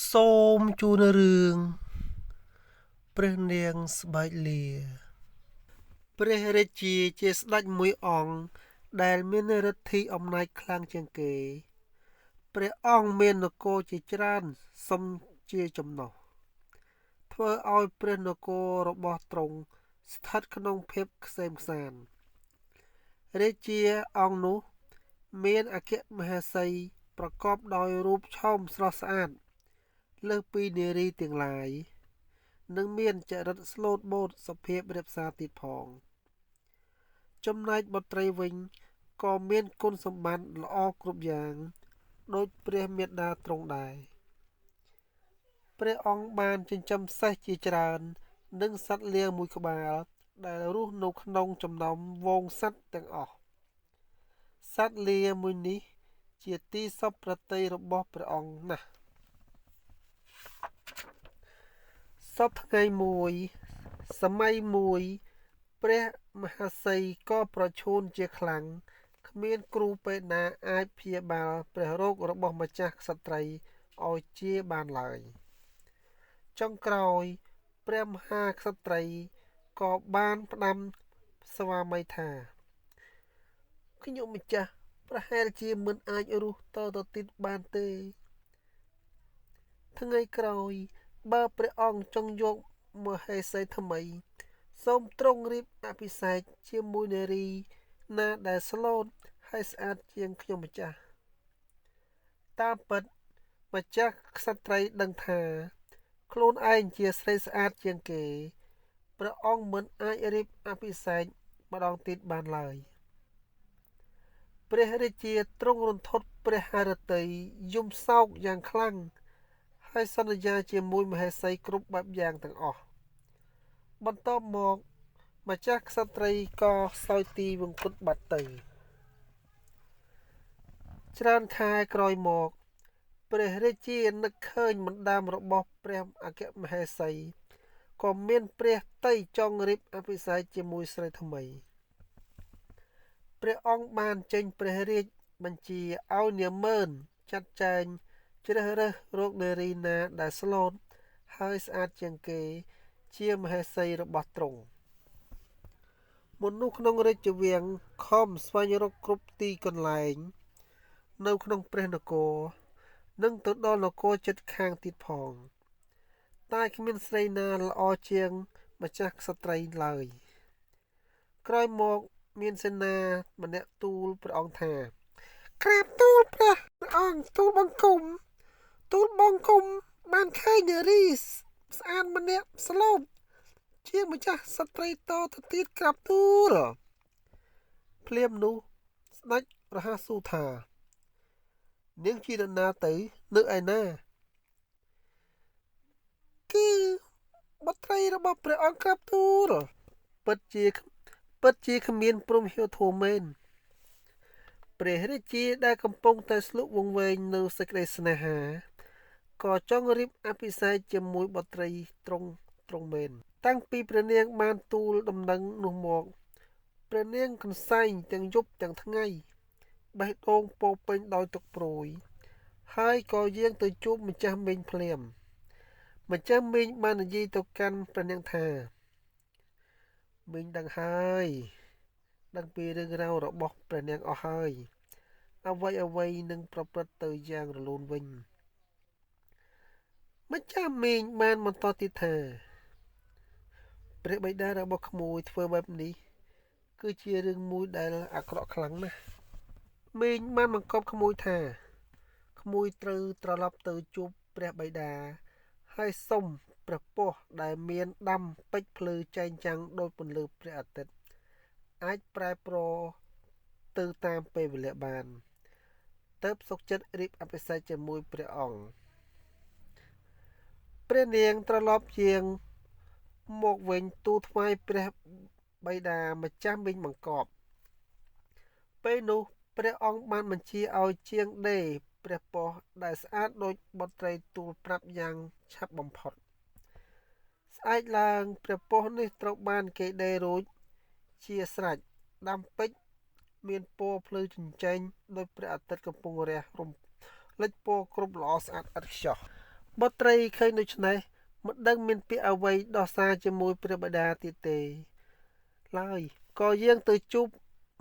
សូមជូនរឿងព្រះនាងស្បែកលាព្រះរាជាស្ដេចមួយអង្គដែលមានឫទ្ធិអំណាចខ្លាំងជាងគេព្រះអង្គមាននគរជាច្រើនសុំជាចំណុះធ្វើឲ្យព្រះនគររបស់ទ្រង់ស្ថិតក្នុងភាពក្សេមក្សាន្តរាជាអង្គនោះមានអគ្គមហេសីប្រកបដោយរូបឆោមស្រស់ស្អាតលើសពីនារីទាំងឡាយនិងមានចរិតស្លូតបូតសុភាពរាបសារទៀតផងចំណែកបុត្រីវិញក៏មានគុណសម្បត្តិល្អគ្រប់យ៉ាងដូចព្រះមាតាទ្រង់ដែរព្រះអង្គបានចិញ្ចឹមសេះជាច្រើននិងសត្វលាងមួយក្បាលដែលរស់នៅក្នុងចំណោមហ្វូងសត្វទាំងអស់សត្វលាមួយនេះជាទីសព្វប្រតិរបស់ព្រះអង្គណាស់សពថ្ងៃមួយសម័យមួយព្រះមហាសីក៏ប្រឈួនជាខ្លាំងគ្មានគ្រូពេទ្យណាអាចព្យាបាលព្រះរោគរបស់ម្ចាស់ក្សត្រីឲ្យជាបានឡើយចុងក្រោយព្រះមហាក្សត្រីក៏បានផ្ដាំស្វាមីថាខ្ញុំម្ចាស់ប្រហែលជាមិនអាចរស់តទៅទៀតបានទេថ្ងៃក្រោយបើព្រះអង្គចង់យកមហេសីថ្មីសូមទ្រង់រៀបអភិសេកជាមួយនារីណាដែលស្លូតហើយស្អាតជាងខ្ញុំម្ចាស់តាមពិតម្ចាស់ក្សត្រីដឹងថាខ្លួនឯងជាស្រីស្អាតជាងគេព្រះអង្គមិនអាចរៀបអភិសេកម្ដងទៀតបានឡើយព្រះរាជាទ្រង់រន្ធត់ព្រះハរតីយំសោកយ៉ាងខ្លាំងហើយសន្យាជាមួយមហេសីគ្រប់បែបយ៉ាងទាំងអស់បន្ទាប់មកម្ចាស់ក្សត្រីក៏សោយទីវង្គតបាត់ទៅច្រើនខែក្រោយមកព្រះរាជានឹកឃើញបណ្ដាំរបស់ព្រះអគ្គមហេសីក៏មានព្រះតីចង់រៀបអភិសេកជាមួយស្រីថ្មីព្រះអង្គបានចេញព្រះរាជបញ្ជាឲ្យនាម៉ឺនចាត់ចែងជ្រើសរើសរកនារីណាដែលស្លូតហើយស្អាតជាងគេជាមហេសីរបស់ទ្រង់មនុស្សក្នុងរាជវាំងខំស្វែងរកគ្រប់ទីកន្លែងនៅក្នុងព្រះនគរនិងទៅដល់នគរជិតខាងទៀតផងតែគ្មានស្រីណាល្អជាងម្ចាស់ក្សត្រីឡើយក្រោយមកមានសេនាម្នាក់ទូលព្រះអង្គថាក្រាបទូលព្រះអង្គទូលបង្គំបានឃើញនារីស្អាតម្នាក់ស្លូតជាម្ចាស់ស្ត្រីតទៅទៀតក្រាបទូលភ្លាមនោះស្ដេចរហ័សសួរថានាងជានរណាទៅនៅឯណាគឺបុត្រីរបស់ព្រះអង្គក្រាបទូលពិតជាគ្មានព្រំហៀវធម៌មែនព្រះរាជាដែលកំពុងតែស្លុកវង្វេងនៅសេចក្តីស្នេហាក៏ចង់រៀបអភិសេកជាមួយបុត្រីទ្រង់មែនតាំងពីព្រះនាងបានទូលដំណឹងនោះមកព្រះនាងកន្សែងទាំងយប់ទាំងថ្ងៃបេះដូងពោពេញដោយទុក្ខព្រួយហើយក៏យាងទៅជួបម្ចាស់មីងភ្លាមម្ចាស់មីងបាននិយាយទៅកាន់ព្រះនាងថាមីងដឹងហើយដឹងពីរឿងរ៉ាវរបស់ព្រះនាងអស់ហើយអ្វីនឹងប្រព្រឹត្តទៅយ៉ាងរលូនវិញម្ចាស់មីងបានបន្តទៀតថាព្រះបិតារបស់ក្មួយធ្វើបែបនេះគឺជារឿងមួយដែលអាក្រក់ខ្លាំងណាស់មីងបានបង្គាប់ក្មួយថាក្មួយត្រូវត្រឡប់ទៅជួបព្រះបិតាហើយសុំព្រះពស្ត្រដែលមានដាំពេជ្រភ្លឺចែងចាំងដោយពន្លឺព្រះអាទិត្យអាចប្រែប្រួលទៅតាមពេលវេលាបានទើបសុខចិត្តរៀបអភិសេកជាមួយព្រះអង្គព្រះនាងត្រឡប់ជាងមកវិញទូលថ្វាយព្រះបិតាម្ចាស់មីងបង្គាប់ពេលនោះព្រះអង្គបានបញ្ជាឲ្យជាងដេរព្រះពស្ត្រដែលស្អាតដូចបុត្រីទូលប្រាប់យ៉ាងឆាប់បំផុតស្អែកឡើងព្រះពស្ត្រនេះត្រូវបានគេដេររួចជាស្រេចដាំពេជ្រមានពណ៌ភ្លឺចិញ្ចែងដោយព្រះអាទិត្យកំពុងរះរំលេចពណ៌គ្រប់ល្អស្អាតឥតខ្ចោះ បុត្រីឃើញដូច្នេះមិនដឹងមានពាក្យអ្វីដោះសារជាមួយព្រះបិតាទៀតទេឡើយក៏យាងទៅជួប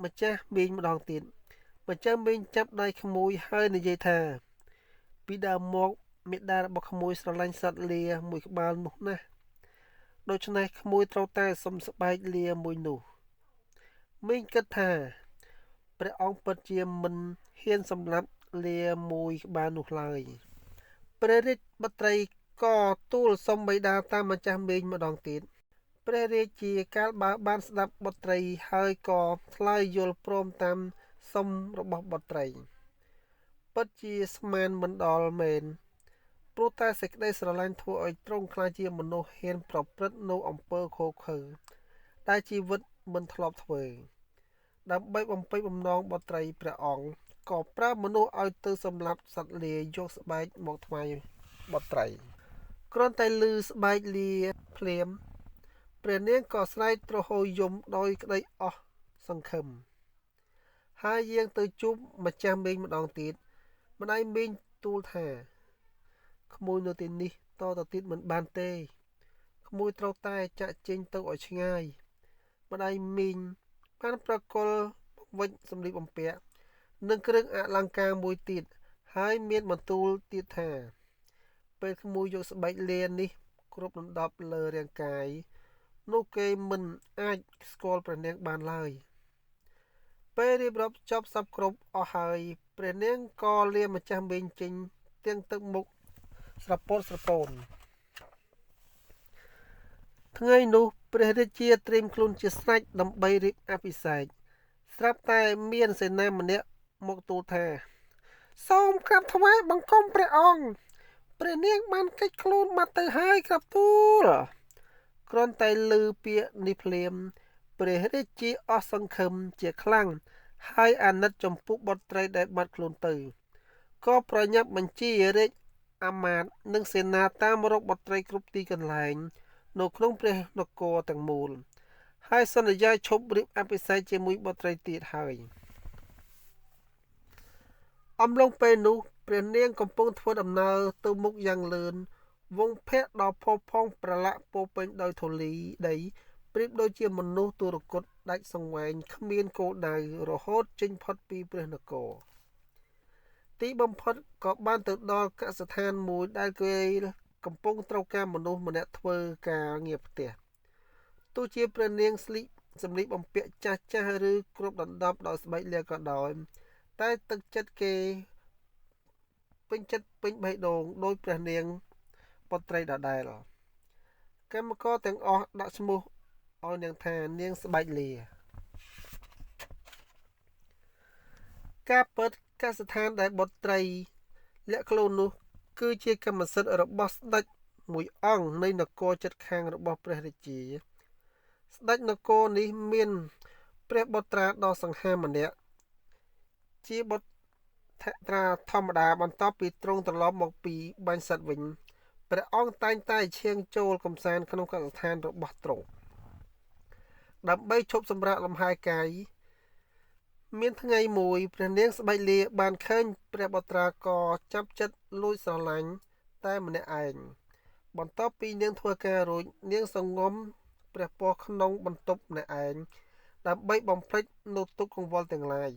ម្ចាស់មីងម្ដងទៀតម្ចាស់មីងចាប់ដៃក្មួយហើយនិយាយថាពីដើមមកមេដារបស់ក្មួយស្រឡាញ់សត្វលាមួយក្បាលនោះណាស់ដូច្នេះក្មួយត្រូវតែសុំស្បែកលាមួយនោះមីងគិតថាព្រះអង្គពិតជាមិនហ៊ានសម្លាប់លាមួយក្បាលនោះឡើយព្រះរាជបុត្រីក៏ទូលសុំបិតាតាមម្ចាស់មីងម្ដងទៀតព្រះរាជាកាលបើបានស្ដាប់បុត្រីហើយក៏ថ្លើយយល់ព្រមតាមសុំរបស់បុត្រីពិតជាស្មានមិនដល់មែនព្រោះតែសេចក្តីស្រឡាញ់ធ្វើឲ្យទ្រង់ខ្លាចជាមនុស្សហ៊ានប្រព្រឹត្តនៅអំពើឃោរឃៅដែលជីវិតមិនធ្លាប់ធ្វើដើម្បីបំពេញបំណងបុត្រីព្រះអង្គក៏ប្រើមនុស្សឲ្យទៅសម្លាប់សត្វលាយកស្បែកមកថ្វាយបុត្រីគ្រាន់តែឮស្បែកលាភ្លាមព្រះនាងក៏ស្រែកទ្រហោយំដោយក្តីអស់សង្ឃឹមហើយយាងទៅជួបម្ចាស់មីងម្ដងទៀតម្ដាយមីងទូលថាក្មួយនៅទីនេះតទៅទៀតមិនបានទេក្មួយត្រូវតែចាក់ចេញទៅឲ្យឆ្ងាយម្ដាយមីងបានប្រគល់វិច្ចសម្លៀកបំពាក់និងគ្រឿងអលង្ការមួយទៀតហើយមានបន្ទូលទៀតថាពេលក្មួយយកស្បែកលានេះគ្រប់ដណ្ដប់លើរាងកាយនោះគេមិនអាចស្គាល់ព្រះនាងបានឡើយពេលរៀបរាប់ចប់សពគ្រប់អស់ហើយព្រះនាងក៏លាម្ចាស់មីងចេញទាំងទឹកមុខស្រពោតស្រពោនថ្ងៃនោះព្រះរាជាត្រៀមខ្លួនជាស្រេចដើម្បីរៀបអភិសេកស្រាប់តែមានសេនាម្នាក់មកទូលថាសូមក្រាបថ្វាយបង្គំព្រះអង្គព្រះនាងបានកិច្ចខ្លួនមកទៅហើយក្រាបទូលគ្រាន់តែឮពាក្យនេះភ្លាមព្រះរាជាអស់សង្ឃឹមជាខ្លាំងហើយអាណិតចំពោះបុត្រីដែលបាត់ខ្លួនទៅក៏ប្រញាប់បញ្ជារាជអាមាត្យនិងសេនាតាមរកបុត្រីគ្រប់ទីកន្លែងនៅក្នុងព្រះនគរទាំងមូលហើយសន្យាឈប់រៀបអភិសេកជាមួយបុត្រីទៀតហើយអំឡុងពេលនោះព្រះនាងកំពុងធ្វើដំណើរទៅមុខយ៉ាងលឿនវងភ័ក្រដល់ផុសផុងប្រឡាក់ពោពេញដោយធូលីដីប្រៀបដូចជាមនុស្សទុរគតដាច់សង្វែងគ្មានគោលដៅរហូតចេញផុតពីព្រះនគរទីបំផុតក៏បានទៅដល់កសិដ្ឋានមួយដែលគេកំពុងត្រូវការមនុស្សម្នាក់ធ្វើការងារផ្ទះទោះជាព្រះនាងស្លៀកសម្លៀកបំពាក់ចាស់ចាស់ឬគ្រប់ដណ្ដប់ដោយស្បែកលាក៏ដោយតែទឹកចិត្តគេពេញចិត្តពេញបេះដូងដោយព្រះនាងបុត្រីដដែលកម្មករទាំងអស់ដាក់ឈ្មោះឲ្យនាងថានាងស្បែកលាការពិតកសិដ្ឋានដែលបុត្រីលាក់ខ្លួននោះគឺជាកម្មសិទ្ធិរបស់ស្ដេចមួយអង្គនៃនគរជិតខាងរបស់ព្រះរាជាស្ដេចនគរនេះមានព្រះបុត្រាដ៏សង្ហាម្នាក់ជាបុត្រាធម្មតាបន្ទាប់ពីទ្រង់ត្រឡប់មកពីបាញ់សត្វវិញព្រះអង្គតែងតែឈាងចូលកំសាន្តក្នុងកសិដ្ឋានរបស់ទ្រង់ដើម្បីឈប់សម្រាកលំហែកាយមានថ្ងៃមួយព្រះនាងស្បែកលាបានឃើញព្រះបុត្រាក៏ចាប់ចិត្តលួចស្រឡាញ់តែម្នាក់ឯងបន្ទាប់ពីនាងធ្វើការរួចនាងសងំព្រះពស្ត្រក្នុងបន្ទប់ម្នាក់ឯងដើម្បីបំភ្លេចនូវទុក្ខកង្វល់ទាំងឡាយ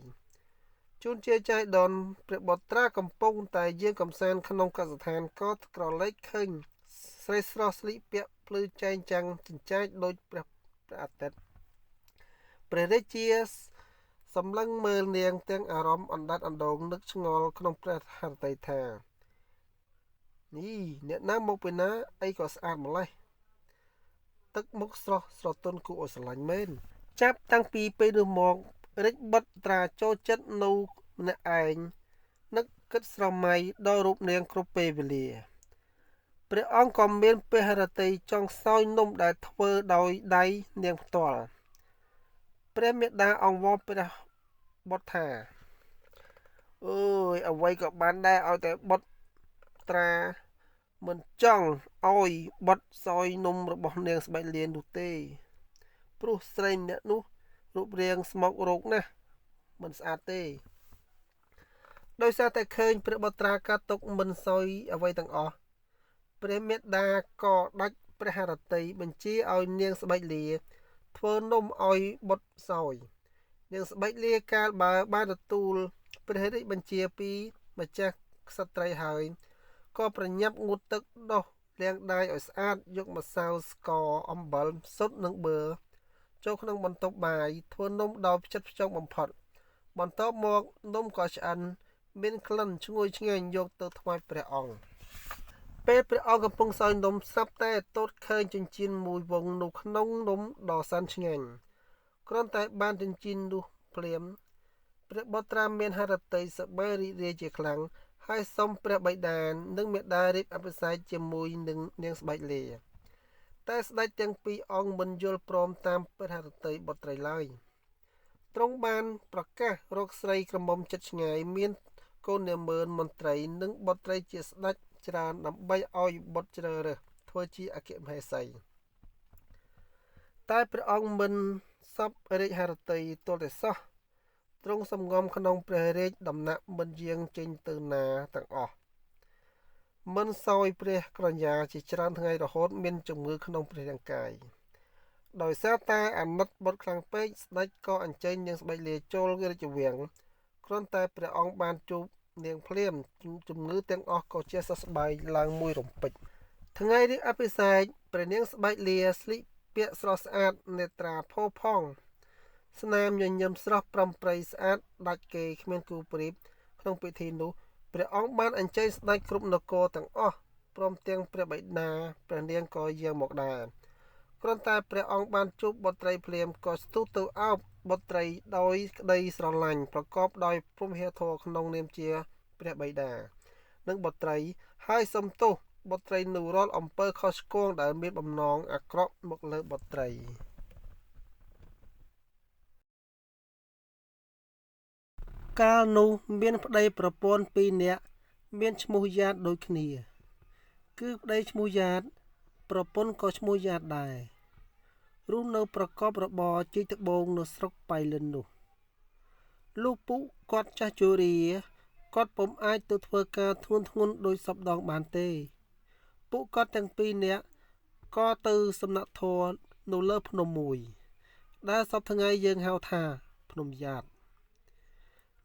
ជួនជាចៃដន្យព្រះបុត្រាកំពុងតែយាងកំសាន្តក្នុងកសិដ្ឋានក៏ក្រឡេកឃើញស្រីស្រស់ស្លៀកពាក់ភ្លឺចែងចាំងចិញ្ចាចដូចព្រះអាទិត្យព្រះរាជាសម្លឹងមើលនាងទាំងអារម្មណ៍អណ្ដាតអណ្ដូងនឹកឆ្ងល់ក្នុងព្រះហឫទ័យថានេះអ្នកណាមកពីណាអីក៏ស្អាតម្លេះទឹកមុខស្រស់ស្រទន់គួរឲ្យស្រឡាញ់មែនចាប់តាំងពីពេលនោះមករាជបុត្រាចូលចិត្តនៅម្នាក់ឯងនឹកគិតស្រមៃដល់រូបនាងគ្រប់ពេលវេលាព្រះអង្គក៏មានព្រះហឫទ័យចង់សោយនំដែលធ្វើដោយដៃនាងផ្ទាល់ព្រះមេដាអង្វរព្រះបុត្រថាអើយអ្វីក៏បានដែរឲ្យតែបុត្រាមិនចង់ឲ្យបុត្រសោយនំរបស់នាងស្បែកលាននោះទេព្រោះស្រីម្នាក់នោះរូបរាងស្មុករោគណាស់មិនស្អាតទេដោយសារតែឃើញព្រះបុត្រាកាត់ទុកមិនសោយអ្វីទាំងអស់ ព្រះមេដាក៏ដាច់ព្រះハរតីបញ្ជាឲ្យនាងស្បែកលាធ្វើនំឲ្យបុត្រសោយនាងស្បែកលាកាលបើបានទទួលព្រះរាជបញ្ជាពីម្ចាស់ក្សត្រីហើយក៏ប្រញាប់ងូតទឹកដោះលាងដៃឲ្យស្អាតយកម្សៅស្ករអំបិលស៊ុតនិងប៊ឺចូលក្នុងបន្ទប់បាយធ្វើនំដោយផ្ចិតផ្ចង់បំផុតបន្ទាប់មកនំក៏ឆ្អិនមានក្លិនឈ្ងុយឆ្ងាញ់យកទៅថ្វាយព្រះអង្គពេលព្រះអង្គកំពុងសោយនំស្រាប់តែទតឃើញចិញ្ចៀនមួយវងនៅក្នុងនំដ៏សែនឆ្ងាញ់គ្រាន់តែបានចិញ្ចៀននោះភ្លាមព្រះបុត្រាមានហឫទ័យសប្បាយរីករាយជាខ្លាំងហើយសុំព្រះបិតានិងមេដារៀបអភិសេកជាមួយនឹងនាងស្បែកលាតែស្ដេចទាំងពីរអង្គមិនយល់ព្រមតាមព្រះហឫទ័យបុត្រីឡើយទ្រង់បានប្រកាសរកស្រីក្រមុំចិត្តឆ្ងាយមានកូននាម៉ឺនមន្ត្រីនិងបុត្រីជាស្ដេចច្រើនដើម្បីឲ្យបុត្រជ្រើសរើសធ្វើជាអគ្គមហេសីតែព្រះអង្គមិនសពរាជហឫទ័យទាល់តែសោះទ្រង់សំងំក្នុងព្រះរាជដំណាក់មិនយាងចេញទៅណាទាំងអស់មិនសោយព្រះក្រញាជាច្រើនថ្ងៃរហូតមានជំងឺក្នុងព្រះរាងកាយដោយសារតែអាណិតបុត្រខ្លាំងពេកស្ដេចក៏អញ្ជើញនាងស្បែកលាចូលរាជវាំងគ្រាន់តែព្រះអង្គបានជួបនាងភ្លាមជំងឺទាំងអស់ក៏ជាសះស្បើយឡើងមួយរំពេចថ្ងៃរៀបអភិសេកព្រះនាងស្បែកលាស្លៀកពាក់ស្រស់ស្អាតនេត្រាផូរផង់ស្នាមញញឹមស្រស់ប្រំប្រៃស្អាតដាច់គេគ្មានគូប្រៀបក្នុងពិធីនោះព្រះអង្គបានអញ្ជើញស្ដេចគ្រប់នគរទាំងអស់ព្រមទាំងព្រះបិតាព្រះនាងក៏យាងមកដែរគ្រាន់តែព្រះអង្គបានជួបបុត្រីភ្លាមក៏ស្ទុះទៅអោបបុត្រីដោយក្តីស្រឡាញ់ប្រកបដោយព្រហ្មហេតុធម៌ក្នុងនាមជាព្រះបិតានិងបុត្រីហើយសុំទោសបុត្រីនោះរាល់អំពើខុសឆ្គងដែលមានបំណងអាក្រក់មកលើបុត្រីកាលនោះមានប្តីប្រពន្ធពីរនាក់មានឈ្មោះយ៉ាតដូចគ្នាគឺប្តីឈ្មោះយ៉ាតប្រពន្ធក៏ឈ្មោះយ៉ាតដែររស់នៅប្រកបរបរជីកត្បូងនៅស្រុកប៉ៃលិននោះលុះពុកគាត់ចាស់ជរាគាត់ពុំអាចទៅធ្វើការធ្ងន់ធ្ងរដោយសពដងបានទេពួកគាត់ទាំងពីរនាក់ក៏ទៅសំណាក់ធរនៅលើភ្នំមួយដែលសពថ្ងៃយើងហៅថាភ្នំយ៉ាត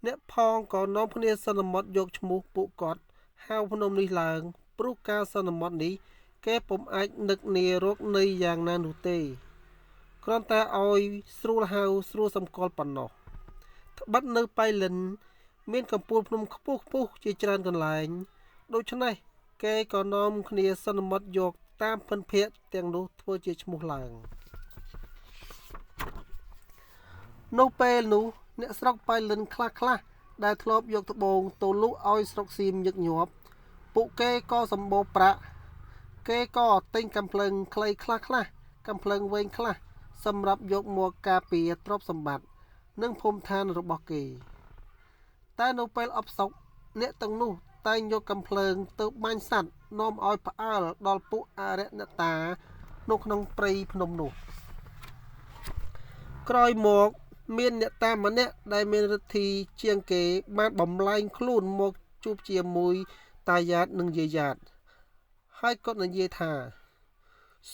អ្នកផងក៏នាំគ្នាសន្មត់យកឈ្មោះពួកគាត់ហៅភ្នំនេះឡើងព្រោះការសន្មត់នេះគេពុំអាចនឹកនារកនៃយ៉ាងណានោះទេគ្រាន់តែឲ្យស្រួលហៅស្រួលសម្គាល់ប៉ុណ្ណោះត្បិតនៅប៉ៃលិនមានកំពូលភ្នំខ្ពស់ខ្ពស់ជាច្រើនកន្លែងដូច្នេះគេក៏នាំគ្នាសន្មត់យកតាមភិនភាគទាំងនោះធ្វើជាឈ្មោះឡើងនៅពេលនោះអ្នកស្រុកប៉ៃលិនខ្លះដែលធ្លាប់យកត្បូងទៅលក់ឲ្យស្រុកសៀមញឹកញាប់ពួកគេក៏សម្បូរប្រាក់គេក៏ទិញកាំភ្លើងខ្លីខ្លះកាំភ្លើងវែងខ្លះសម្រាប់យកមកការពារទ្រព្យសម្បត្តិនិងភូមិឋានរបស់គេតែនៅពេលអបសុកអ្នកទាំងនោះតែងយកកាំភ្លើងទៅបាញ់សัตว์នាំឲ្យផ្អើលដល់ពួកអរិយអ្នកតានៅក្នុងព្រៃភ្នំនោះក្រោយមកមានអ្នកតាម្នាក់ដែលមានឫទ្ធិជាងគេបានបំលែងខ្លួនមកជួបជាមួយតាយ៉ាតនិងយាយយ៉ាតហើយគាត់និយាយថា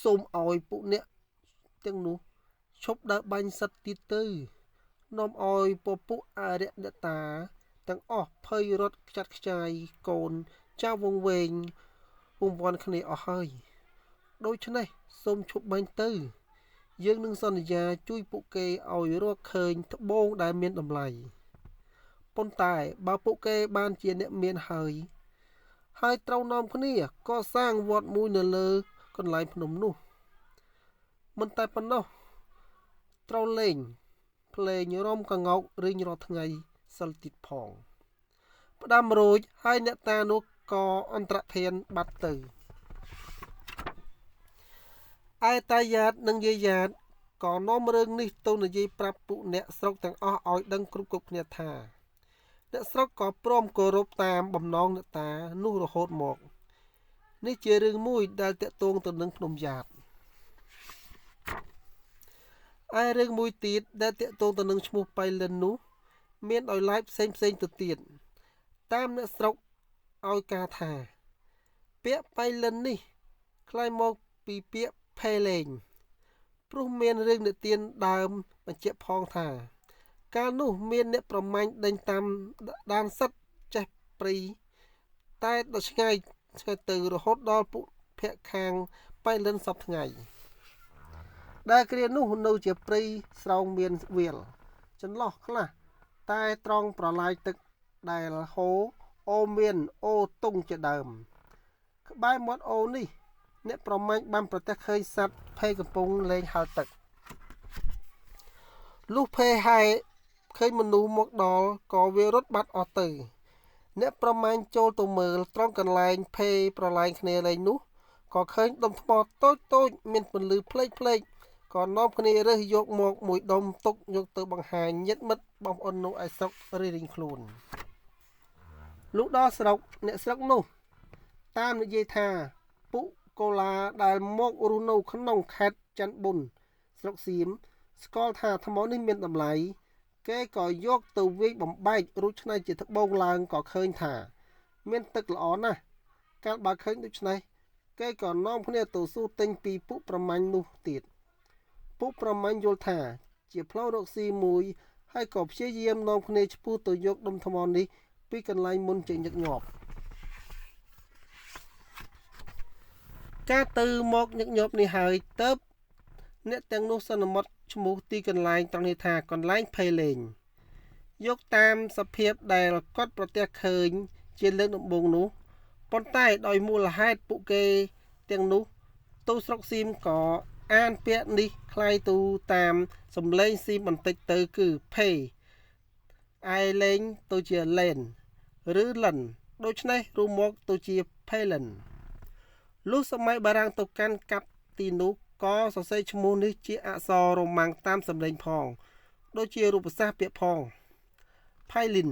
សូមឲ្យពួកអ្នកទាំងនោះឈប់ដើរបាញ់សត្វទៀតទៅនាំឲ្យពួកអរិយអ្នកតាទាំងអស់ភ័យរត់ខ្ចាត់ខ្ចាយកូនចៅវង្វេងវង្វាន់គ្នាអស់ហើយដូច្នេះសូមឈប់បាញ់ទៅយើងនឹងសន្យាជួយពួកគេឲ្យរកឃើញត្បូងដែលមានតម្លៃប៉ុន្តែបើពួកគេបានជាអ្នកមានហើយត្រូវនាំគ្នាកសាងវត្តមួយនៅលើកន្លែងភ្នំនោះមិនតែប៉ុណ្ណោះត្រូវលេងភ្លេងរំកងោករៀងរាល់ថ្ងៃសិលទៀតផងផ្ដាំរួចហើយអ្នកតានោះក៏អន្តរធានបាត់ទៅឯតាយ៉ាតនិងយាយយ៉ាតក៏នាំរឿងនេះទៅនិយាយប្រាប់ពួកអ្នកស្រុកទាំងអស់ឲ្យដឹងគ្រប់គ្នាថាអ្នកស្រុកក៏ព្រមគោរពតាមបំណងអ្នកតានោះរហូតមកនេះជារឿងមួយដែលតាក់ទងទៅនឹងភ្នំយ៉ាតឯរឿងមួយទៀតដែលតាក់ទងទៅនឹងឈ្មោះប៉ៃលិននោះមានដោយឡែកផ្សេងទៅទៀតតាមអ្នកស្រុកឲ្យការថាពាក្យប៉ៃលិននេះ ក្លាយមកពីពាក្យផេលេងព្រោះមានរឿងនិទានដើមបញ្ជាក់ផងថាកាលនោះមានអ្នកប្រមាញ់ដេញតាមដានសិតចេះព្រីតែដល់ឆ្ងាយទៅរហូតដល់ពួកភ័ក្រខាងបៃលិនសពថ្ងៃដែលគ្រានោះនៅជាព្រៃស្រោងមានវាលចន្លោះខ្លះតែត្រង់ប្រឡាយទឹកដែលហូរអូមានអូតុងជាដើមក្បែរមាត់អូនេះអ្នកប្រមាញ់បានប្រទះឃើញសត្វភេកំពុងលេងហើរទឹកលុះភេហែឃើញមនុស្សមកដល់ក៏វារត់បាត់អស់ទៅអ្នកប្រមាញ់ចូលទៅមើលត្រង់កន្លែងភេប្រឡាយគ្នាលេងនោះក៏ឃើញដុំថ្មតូចមានពន្លឺផ្លេកក៏នាំគ្នារើសយកមកមួយដុំទុកយកទៅបង្ហាញញាតិមិត្តបងប្អូននោះឲ្យស្រុករៀងខ្លួនលុះដល់ស្រុកអ្នកស្រុកនោះតាមនិយាយថាពួកកូឡាដែលមករស់នៅក្នុងខេត្តច័ន្ទបុនស្រុកសៀមស្គាល់ថាថ្មនេះមានតម្លៃគេក៏យកទៅវាយបំបែករួចឆ្នៃជាត្បូងឡើងក៏ឃើញថាមានទឹកល្អណាស់កាលបើឃើញដូច្នេះគេក៏នាំគ្នាទៅស៊ូទិញពីពួកប្រមាញ់នោះទៀតពួកប្រមាញ់យល់ថាជាផ្លូវរកស៊ីមួយហើយក៏ព្យាយាមនាំគ្នាឈ្មោះទៅយកដុំថ្មនេះពីកន្លែងមុនជាញឹកញាប់ការទៅមកញឹកញាប់នេះហើយទៅអ្នកទាំងនោះសន្មត់ឈ្មោះទីកន្លែងត្រង់នេះថាកន្លែងភេលេងយកតាមសភាពដែលគាត់ប្រទះឃើញជាលើកដំបូងនោះប៉ុន្តែដោយមូលហេតុពួកគេទាំងនោះទៅស្រុកសៀមក៏អានពាក្យនេះคล้ายទៅតាមសំឡេងស៊ីបន្តិចទៅគឺភេឯលេងទៅជាលេនឬលិនដូច្នេះរួមមកទៅជាភេលិនលុះសម័យបារាំងទៅកាន់កាប់ទីនោះក៏សរសេរឈ្មោះនេះជាអក្សររ៉ូម៉ាំងតាមសំឡេងផងដូចជារូបសាស្ត្រពាក្យផងផៃលិន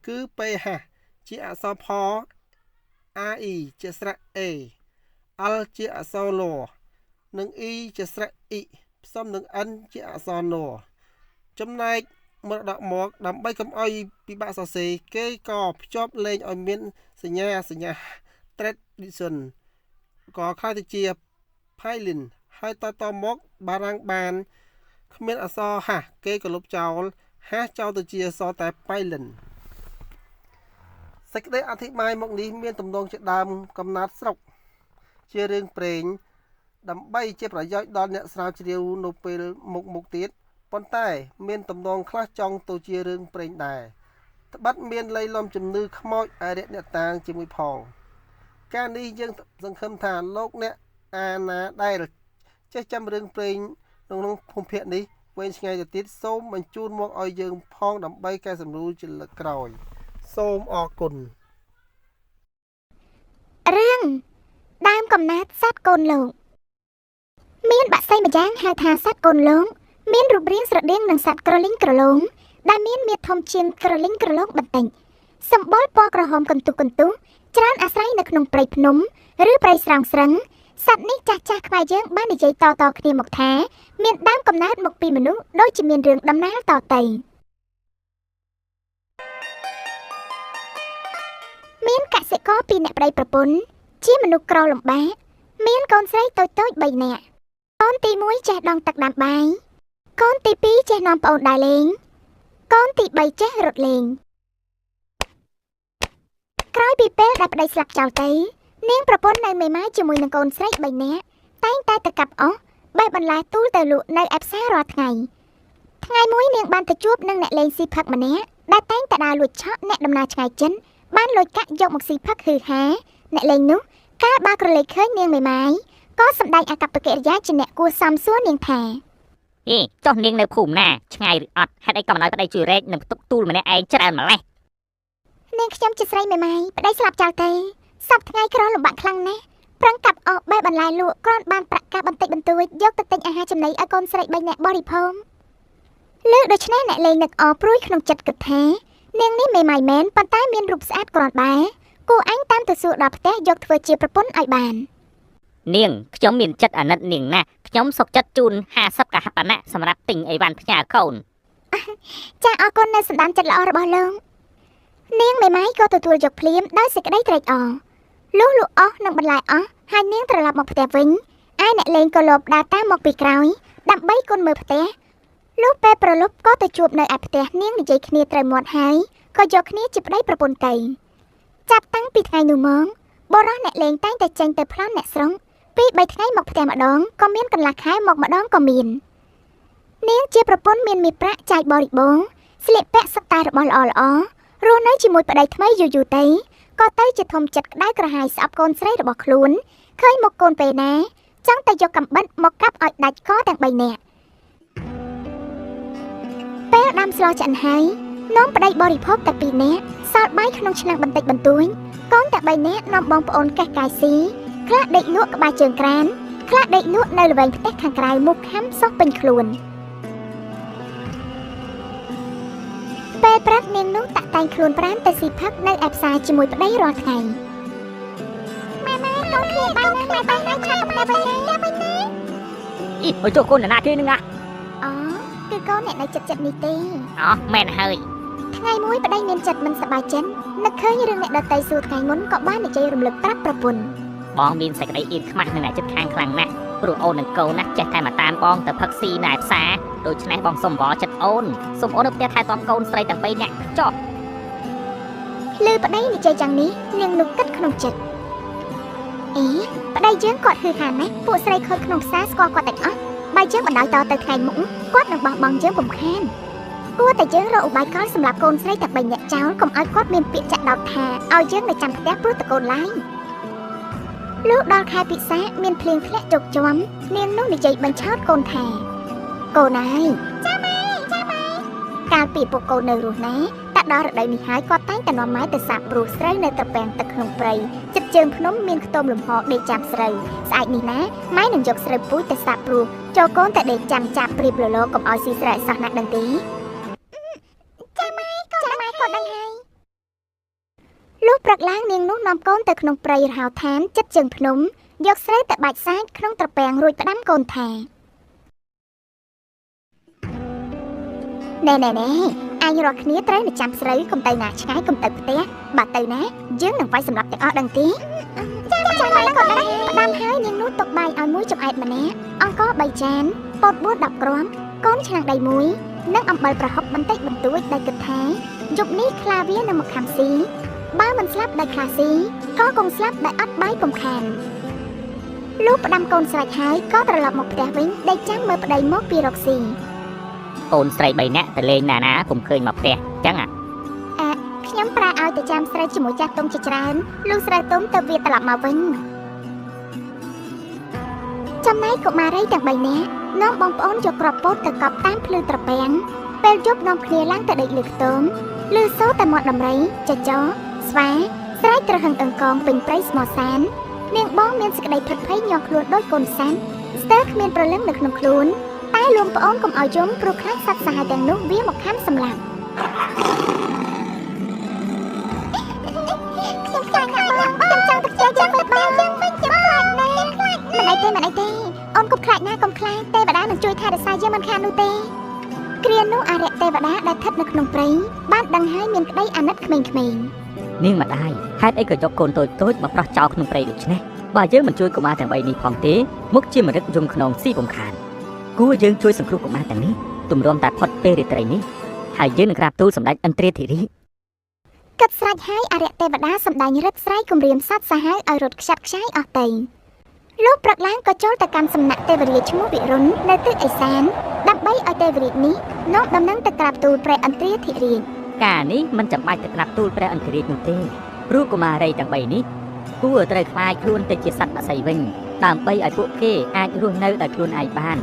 គឺពេហាជាអក្សរផ RE ជាស្រៈ A L ជាអក្សរលនិង E ជាស្រៈ I ផ្សំនឹង N ជាអក្សរណចំណែកមរតកមកដើម្បីកុំឲ្យពិបាកសរសេរគេក៏ភ្ជាប់លេងឲ្យមានសញ្ញា tradition ក៏ខ្ល้ายទៅជា Phylin ហើយតមកបារាំងបានគ្មានអក្សរហាស់គេក៏លុបចោលហាស់ចោលទៅជាអក្សរតែ Phylin សេចក្តីអធិប្បាយមកនេះមានទំនងជាដើមកំណើតស្រុកជារឿងព្រេងដើម្បីជាប្រយោជន៍ដល់អ្នកស្រាវជ្រាវនៅពេលមុខទៀតប៉ុន្តែមានទំនងខ្លះចង់ទៅជារឿងព្រេងដែរត្បិតមានលៃលំជំនឿខ្មោចអរិយអ្នកតាងជាមួយផងការនេះយើងសង្ឃឹមថាលោកអ្នកអាណាដែលចេះចាំរឿងព្រេងក្នុងភូមិភាគនេះវែងឆ្ងាយទៅទៀតសូមបញ្ជូនមកឲ្យយើងផងដើម្បីកែសម្រួលជាលើកក្រោយសូមអរគុណរឿងដើមកំណើតសត្វកូនលោកមានបក្សីម្យ៉ាងហៅថាសត្វកូនលោកមានរូបរាងស្រដៀងនឹងសត្វក្រលីងក្រឡងដែលមានមាឌធំជាងក្រលីងក្រឡងបន្តិចសម្បុរពណ៌ក្រហមកន្ទុះច្រើនអាស្រ័យនៅក្នុងព្រៃភ្នំឬព្រៃស្រោងស្រឹងសត្វនេះចាស់ខ្មែរយើងបាននិយាយតគ្នាមកថាមានដើមកំណើតមកពីមនុស្សដូចជាមានរឿងដំណាលតទៅមានកសិករពីរអ្នកប្តីប្រពន្ធជាមនុស្សក្រលំបាកមានកូនស្រីតូច3នាក់កូនទី1ចេះដងទឹកដាំបាយកូនទី2ចេះនាំប្អូនដើរលេងកូនទី3ចេះរត់លេងក្រោយពីពេលដែលប្តីស្លាប់ចោលទៅនាងប្រពន្ធនៅមេម៉ាយជាមួយនឹងកូនស្រី3នាក់តែងតែទៅកាប់អុសបេះបន្លែទូលទៅលក់នៅឯផ្សាររាល់ថ្ងៃមួយនាងបានទៅជួបនឹងអ្នកលេងស៊ីផឹកម្នាក់ដែលតែងតែដើរលួចឆក់អ្នកដំណើរឆ្ងាយចិនបានលួចកាក់យកមកស៊ីផឹកហឺហាអ្នកលេងនោះកាលបើក្រឡេកឃើញនាងមេម៉ាយក៏សម្ដែងអាកប្បកិរិយាជាអ្នកគួរសមសួរនាងថាចុះនាងនៅភូមិណាឆ្ងាយឬអត់ហេតុអីក៏មិនឲ្យប្តីជួយរែកនឹងផ្ទុកទូលម្នាក់ឯងច្រើនម្លេះនាងខ្ញុំជាស្រីមេម៉ាយប្តីស្លាប់ចោលទៅសប្តាហ៍ថ្ងៃក្រលំបាក់ខ្លាំងណាស់ប្រឹងកាប់អស់បេះបន្លែលក់គ្រាន់បានប្រាក់កាសបន្តិចបន្តួចយកទៅទិញអាហារចំណីឲ្យកូនស្រី3នាក់បរិភោគលើដូច្នេះអ្នកលេងនឹកអព្រួយក្នុងចិត្តគិតថានាងនេះមេម៉ាយមែនប៉ុន្តែមានរូបស្អាតគ្រាន់បែគូអញតាមទៅសួរដល់ផ្ទះយកធ្វើជាប្រពន្ធឲ្យបាននាងខ្ញុំមានចិត្តអាណិតនាងណាស់ខ្ញុំសុខចិត្តជូន50កហបណៈសម្រាប់ទិញអីវ៉ាន់ផ្ញើកូនចាអរគុណនៅសម្ដានចិត្តល្អរបស់លោកនាងមេម៉ាយក៏ទទួលយកភ្លាមដោយសេចក្តីត្រេកអរលុះលក់អស់នឹងបន្លែអស់ ហើយនាងត្រឡប់មកផ្ទះវិញឯអ្នកលេងក៏លបដើរតាមមកពីក្រោយដើម្បីគុនមើលផ្ទះលុះពេលប្រលប់ក៏ទៅជួបនៅឯផ្ទះនាងនិយាយគ្នាត្រូវមាត់ហើយក៏យកគ្នាជាប្តីប្រពន្ធទៅចាប់តាំងពីថ្ងៃនោះមកបរិសអ្នកលេងតែងតែចេញទៅប្លន់អ្នកស្រុកពី3ថ្ងៃមកផ្ទះម្ដងក៏មានកន្លះខែមកម្ដងក៏មាននាងជាប្រពន្ធមានមាសប្រាក់ចាយបរិបូរណ៍ស្លៀកពាក់សត្វតែរបស់ល្អល្អរស់នៅជាមួយប្តីថ្មីយូរទៅក៏ទៅជាធំចិត្តក្តៅក្រហាយស្អប់កូនស្រីរបស់ខ្លួនឃើញមកកូនពេលណាចង់តែយកកាំបិតមកកាប់ឲ្យដាច់កទាំង3នាក់ពេលដាំស្លឆ្អិនហើយនាំប្តីបរិភោគតែ2នាក់សល់បាយក្នុងឆ្នាំងបន្តិចបន្តួចកូនតែ3នាក់នាំបងប្អូនកេះកាយស៊ីខ្លះដេកលក់ក្បាលជើងក្រានខ្លះដេកលក់នៅល្វែងផ្ទះខាងក្រៅមុខខំសោះពេញខ្លួនពេលព្រឹកនាងនោះតាក់តែងខ្លួនប្រាណទៅស៊ីផឹកនៅឯផ្សារជាមួយប្តីរាល់ថ្ងៃម៉ែកូនគ្នាបានណាស់បានណាស់ឆាប់ទៅវិញណា អីអើចុះកូនណាគេនឹងណា អូគឺកូនអ្នកនៅចិត្តនេះទេ អូមែនហើយ ថ្ងៃមួយប្តីមានចិត្តមិនសប្បាយចិត្តនឹកឃើញរឿងអ្នកដតីសួរថ្ងៃមុនក៏បាននិយាយរំលឹកប្រាប់ប្រពន្ធ បងមានសេចក្តីអៀនខ្មាស់នឹងអ្នកចិត្តខាងខ្លាំងណាស់ព្រោះអូននឹងកូនណាចេះតែមកតាមបងទៅផឹកស៊ីនៅឯផ្សារដូច្នេះបងសុំវល់ចិត្តអូនសុំអូននៅផ្ទះថែទាំកូនស្រីទាំង3នាក់ចុះ លឺប្តីនិយាយយ៉ាងនេះនាងនោះគិតក្នុងចិត្តអេប្តីយើងគាត់ហឺហាណាស់ពួកស្រីខូចក្នុងផ្សារស្គាល់គាត់ទាំងអស់បើយើងបណ្ដោយតទៅថ្ងៃមុខគាត់នឹងបោះបង់យើងពំខានគួរតែយើងរកឧបាយកលសម្រាប់កូនស្រីទាំង3នាក់ចោលកុំឲ្យគាត់មានពាក្យចាក់ដោតថាឲ្យយើងនៅចាំផ្ទះព្រោះតកូនឡើយលុះដល់ខែពិសាមានភ្លៀងធ្លាក់ជោគជាំនាងនោះនិយាយបញ្ឆោតកូនថាកូនអើយចាម៉ែកាលពីពួកកូននៅរស់ណាតែដល់រដូវនេះហើយគាត់តែងតែនាំម៉ែទៅសាបព្រោះស្រូវនៅត្រពាំងទឹកក្នុងព្រៃចិត្តជើងភ្នំមានខ្ទមលំហដេកចាប់ស្រូវស្អែកនេះណាម៉ែនឹងយកស្រូវពូជទៅសាបព្រោះចូលកូនតែដេកចាំចាប់ព្រៀបលលកុំឲ្យស៊ីស្រែសោះណាស់ដឹងទេចាម៉ែគាត់ដឹងហើយលុះព្រឹកឡើងនាងនោះនាំកូនទៅក្នុងព្រៃរហោឋានចិត្តជើងភ្នំយកស្រូវទៅបាច់សាច់ក្នុងត្រពាំងរួចផ្ដាំកូនថាណែអញរកគ្នាត្រូវទៅចាំស្រូវកុំទៅណាឆ្ងាយកុំទៅផ្ទះបើទៅណាយើងនឹងវាយសម្រាប់ទាំងអស់ដឹងទេចាំម៉ែគាត់ដឹងផ្ដាំហើយនាងនោះទុកបាយឲ្យមួយចំអែតម្នាក់អង្ករ3ចានពោត4 10គ្រាប់កូនឆ្នាំងដីមួយនិងអំបិលប្រហុកបន្តិចបន្តួចដែលគិតថាយប់នេះខ្លាវានឹងមកខំស៊ីបើមិនស្លាប់ដោយខ្លាស៊ីក៏គង់ស្លាប់ដោយអត់បាយពំខានលុះផ្ដាំកូនស្រេចហើយក៏ត្រឡប់មកផ្ទះវិញដេកចាំមើលប្តីមកពីរកស៊ី កូនស្រី3នាក់ទៅលេងណាពុំឃើញមកផ្ទះចឹងខ្ញុំប្រើឲ្យទៅចាំស្រូវជាមួយចាស់ទុំជាច្រើនលុះស្រូវទុំទៅវាត្រឡប់មកវិញចំណែកកុមារីទាំង3នាក់នាំបងប្អូនយកគ្រាប់ពោតទៅកប់តាមភ្លឺត្រពាំងពេលយប់នាំគ្នាឡើងទៅដេកលើខ្ទមលឺសូរតែមាត់ដំរីចចស្វាស្រែកត្រហឹងអង្កងពេញព្រៃស្មោះសាននាងបងមានសេចក្តីភិតភ័យញាស់ខ្លួនដោយកូនសត្វស្ទើរគ្មានប្រលឹងនៅក្នុងខ្លួនតែលួងប្អូនកុំឲ្យយំព្រោះខ្លាចសត្វសាហាវទាំងនោះវាមកខាំសម្លាប់ខ្ញុំចង់ទៅផ្ទះយើងវិញបានយើងវិញចាំខ្លាចណាមិនអីទេអូនកុំខ្លាចណាកុំខ្លាចទេវតានឹងជួយថែរក្សាយើងមិនខាននោះទេគ្រានោះអរិយទេវតាដែលស្ថិតនៅក្នុងព្រៃបានដឹងហើយមានក្តីអាណិតក្មេងៗនាងម្ដាយហេតុអីក៏យកកូនតូចមកប្រោះចោលក្នុងព្រៃដូច្នេះបើយើងមិនជួយកុមារទាំង3នេះផងទេមុខជាមរិតយំខ្នងស៊ីពំខានគួរយើងជួយសង្គ្រោះកុមារទាំងនេះទម្រាំតែផុតពេលរាត្រីនេះហើយយើងនឹងក្រាបទូលសម្ដេចឥន្ទ្រាធិរាជគិតស្រេចហើយអរិយទេវតាសម្ដែងរិទ្ធស្រ័យគំរាមសត្វសាហាវឲ្យរត់ខ្ចាត់ខ្ចាយអស់ទៅលុះព្រឹកឡើងក៏ចូលទៅកាន់សំណាក់ទេវរាជឈ្មោះវិរុណនៅទិសឦសានដើម្បីឲ្យទេវរាជនេះនាំដំណឹងទៅក្រាបទូលព្រះឥន្ទ្រាធិរាជការនេះមិនចាំបាច់ទៅក្រាបទូលព្រះឥន្ទ្រាជនោះទេព្រោះកុមារីទាំង3នេះគួរត្រូវខ្លាចខ្លួនទៅជាសត្វបក្សីវិញដើម្បីឲ្យពួកគេអាចរស់នៅដោយខ្លួនឯងបាន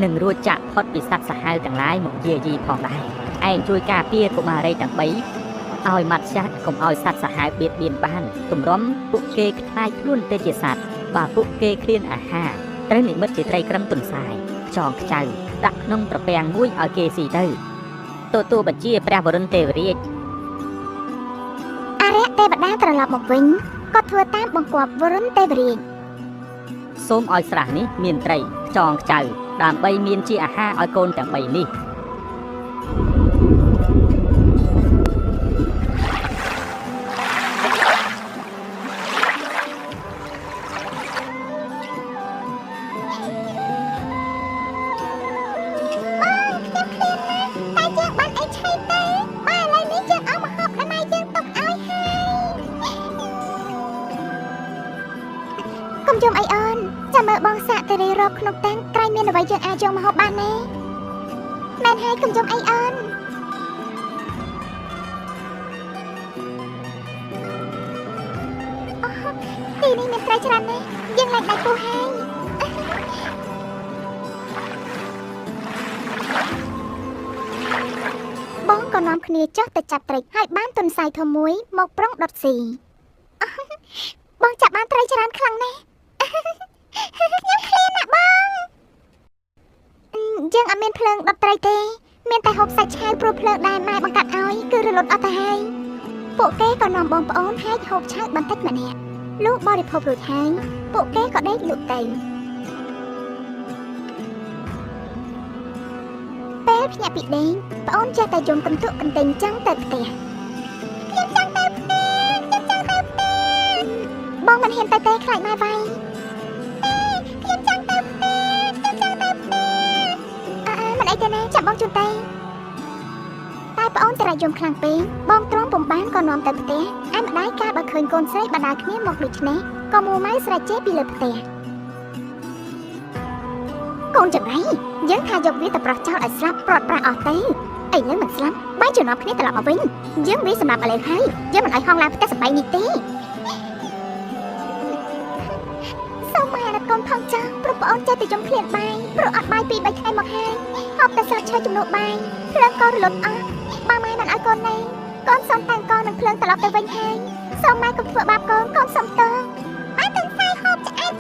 នឹងរួចចាក់ផុតពីសត្វសាហាវទាំងឡាយមកយាយីផងដែរឯងជួយការពារកុមារីទាំង3ឲ្យម៉ាត់ចាស់កុំឲ្យសត្វសាហាវបៀតបៀនបានទម្រាំពួកគេខ្លាចខ្លួនទៅជាសត្វបើពួកគេឃ្លានអាហារត្រូវនិមិត្តជាត្រីក្រឹមទុនសាយចងខ្ចៅដាក់ក្នុងត្រពាំងមួយឲ្យគេស៊ីទៅទទួលបញ្ជាព្រះវរុណទេវរាជអរិយទេវតាត្រឡប់មកវិញក៏ធ្វើតាមបង្គាប់វរុណទេវរាជសូមឲ្យស្រះនេះមានត្រីខ្ចងខ្ចៅដើម្បីមានជាអាហារឲ្យកូនទាំង3នេះ ុំយំអីអូនចាំមើលបងសាក់ទៅរកក្នុងតាំងក្រែងមានអ្វីយើងអាចយកមកហូបបានទេមែនហើយកុំយំអីអូនទីនេះមានត្រីច្រើនណាស់យើងឡើងដៃគូហើយបងក៏នាំគ្នាចុះទៅចាប់ត្រីហើយបានទុនសាយធំមួយមកប្រុងដុតស៊ីបងចាប់បានត្រីច្រើនខ្លាំងណាស់ខ្ញុំឃ្លានណាស់បងយើងអត់មានភ្លើងដុតត្រីទេមានតែហូបសាច់ឆាវព្រោះភ្លើងដែលម៉ែបង្កាត់ឲ្យគឺរលត់អស់ទៅហើយពួកគេក៏នាំបងប្អូនហែកហូបឆាវបន្តិចម្នាក់លុះបរិភោគរួចហើយពួកគេក៏ដេកលក់ទៅពេលភ្ញាក់ពីដេកប្អូនចេះតែយំកន្ទក់កន្ទែងចឹងទៅផ្ទះខ្ញុំចង់ទៅផ្ទះខ្ញុំចង់ទៅផ្ទះបងមិនហ៊ានទៅទេខ្លាចម៉ែវាយខ្ញុំចង់ទៅផ្ទះខ្ញុំចង់ទៅផ្ទះមិនអីទេណាចាប់បងជូនទៅតែប្អូនចរិតយំខ្លាំងពេកបងទ្រាំពំបានក៏នាំទៅផ្ទះឯម្ដាយកាលបើឃើញកូនស្រីបណ្ដាគ្នាមកដូចនេះក៏មួម៉ៅស្រែកចេះពីលើផ្ទះកូនចង្រៃយើងថាយកវាទៅប្រោះចោលឲ្យស្លាប់ប្រត់ប្រាស់អស់ទៅឥឡូវមិនស្លាប់បែរជានាំគ្នាត្រឡប់មកវិញយើងវាសម្រាប់ឥឡូវហើយយើងមិនឲ្យហងឡើងផ្ទះសម្បែងនេះទេសូមម៉ែរកកូនផងចាព្រោះប្អូនចេះតែយំឃ្លានបាយព្រោះអត់បាយពី3ថ្ងៃមកហើយហូបតែស្លឹកឈើជំនួសបាយភ្លើងក៏រលត់អស់បើម៉ែមិនឲ្យកូនណែកូនសុំតាំងកូននឹងភ្លើងត្រឡប់ទៅវិញហើយសូមម៉ែកុំធ្វើបាបកូនសុំទោសបានទុនសាយហូបឆ្អែត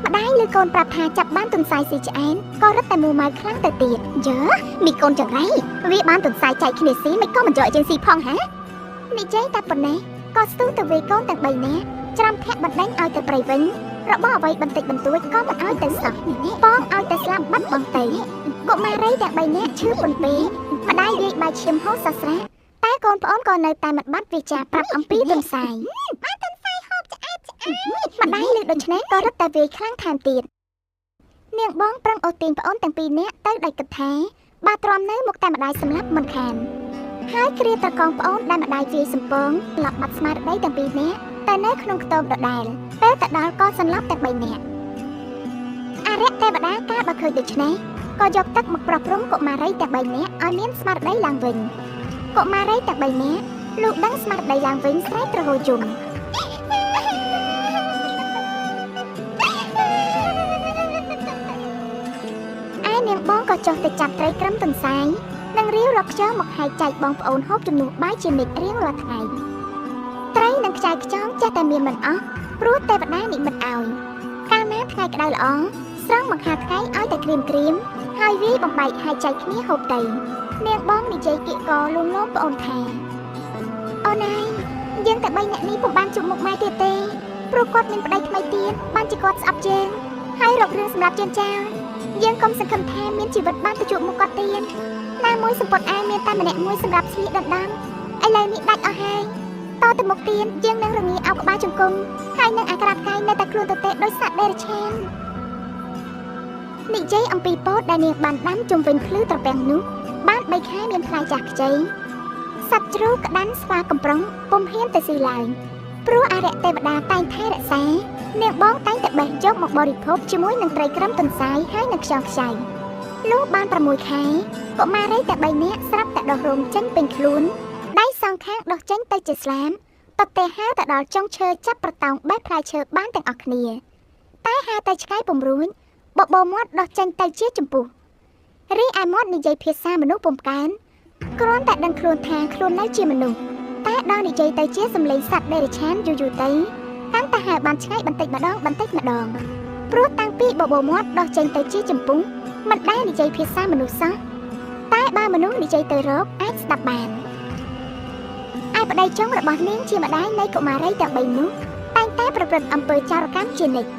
ម្ដាយលើកូនប្រាប់ថាចាប់បានទុនសាយស៊ីឆ្អែនក៏រត់តែមូម៉ៅខ្លាំងទៅទៀតយើមីកូនចង្រៃវាបានទុនសាយចែកគ្នាស៊ីមិនក៏មិនយកឲ្យយើងស៊ីផងហ៎និយាយតែប៉ុណ្ណេះក៏ស្ទុះទៅវេកូនទាំង3នាក់ច្រាំធាក់បណ្ដាញឲ្យទៅព្រៃវិញរបស់អ្វីបន្តិចបន្តួចក៏មិនឲ្យទៅសោះបងឲ្យតែស្លាប់បាត់បង់ទៅកុមារីទាំង3នាក់ឈឺពន់ពេកម្ដាយវាយបាយឈាមហូរសស្រាតែកូនប្អូនក៏នៅតែមិនបាត់វាចាប្រាប់អំពីទុនសាយបានទុនសាយហូបឆ្អែតម្ដាយលើកដូច្នេះក៏រត់តែវាយខ្លាំងថែមទៀតនាងបងប្រឹងអូសទាញប្អូនទាំង2នាក់ទៅដោយគិតថាបើទ្រាំនៅមកតែម្ដាយសម្លាប់មិនខានហើយគ្រាតកងប្អូនដែលម្ដាយវាយសំពងស្លាប់បាត់ស្មារតីទាំង2នាក់តែនៅក្នុងខ្ទមដដែលពេលទៅដល់ក៏សន្លប់ទាំង3នាក់អរិយទេវតាកាលបើឃើញដូច្នេះក៏យកទឹកមកប្រោះព្រំកុមារីទាំង3នាក់ឲ្យមានស្មារតីឡើងវិញកុមារីទាំង3នាក់លូកដឹងស្មារតីឡើងវិញស្រែកទ្រហោយំនាងបងក៏ចុះទៅចាប់ត្រីក្រឹមទន្សាយនិងរាវរកខ្យងមកហែកចែកបងប្អូនហូបជំនួសបាយជានិច្ចរៀងរាល់ថ្ងៃត្រីនិងខ្ចៅខ្ចងចេះតែមានមិនអស់ព្រោះទេវតានិមិត្តឲ្យកាលណាថ្ងៃក្តៅល្អស្រង់មកហាថ្ងៃឲ្យតែក្រៀមហើយវាយបំបែកហែកចែកគ្នាហូបទៅនាងបងនិយាយគៀកកលួងលោមប្អូនថាអូនឯងយើងតែ3នាក់នេះពុំបានជួបមុខម៉ែទៀតទេព្រោះគាត់មានប្តីថ្មីទៀតបានជាគាត់ស្អប់យើងហើយរករឿងសម្រាប់យើងចោលយើងកុំសង្ឃឹមថាមានជីវិតបានទៅជួបមុខគាត់ទៀតណាមួយសម្ពត់ឯងមានតែម្នាក់មួយសម្រាប់ស្លៀកដណ្ដើមឥឡូវនេះដាច់អស់ហើយតទៅមុខទៀតយើងនឹងរងាអោបក្បាលជង្គង់ហើយនឹងអាក្រាតកាយនៅតែខ្លួនទៅទេដោយសត្វដេរឆាននិយាយអំពីពោតដែលនាងបានដាំជុំវិញភ្លឺត្រពាំងនោះបាន3ខែមានផ្លែចាស់ខ្ចីសត្វជ្រូកក្តាន់ស្វាកំប្រុងពុំហ៊ានទៅស៊ីឡើយព្រោះអរិយទេវតាតែងថែរក្សានាងបងតែងតែបេះយកមកបរិភោគជាមួយនឹងត្រីក្រឹមទន្សាយហើយនឹងខ្យងខ្ចៅលុះបាន6ខែកុមារីតែ3នាក់ស្រាប់តែដោះរោមចេញពេញខ្លួនដៃសងខាងដោះចេញទៅជាស្លាមតតែហើទៅដល់ចុងឈើចាប់ប្រតោងបេះផ្លែឈើបានទាំងអស់គ្នាតែហើទៅឆ្កែពំរួញបបោមាត់ដោះចេញទៅជាចម្ពុះរីឯមាត់និយាយភាសាមនុស្សពុំកើនគ្រាន់តែដឹងខ្លួនថាខ្លួននៅជាមនុស្សតែដល់និយាយទៅជាសំឡេងសត្វដេរឆានយូរទៅកាន់តែហើបានឆ្កែបន្តិចម្ដងព្រោះតាំងពីបបោមាត់ដោះចេញទៅជាចម្ពុះមិនដែលនិយាយភាសាមនុស្សសោះតែបើមនុស្សនិយាយទៅរកអាចស្ដាប់បានឯប្តីចុងរបស់នាងជាម្ដាយនៃកុមារីទាំង3នោះតែងតែប្រព្រឹត្តអំពើចោរកម្មជានិច្ច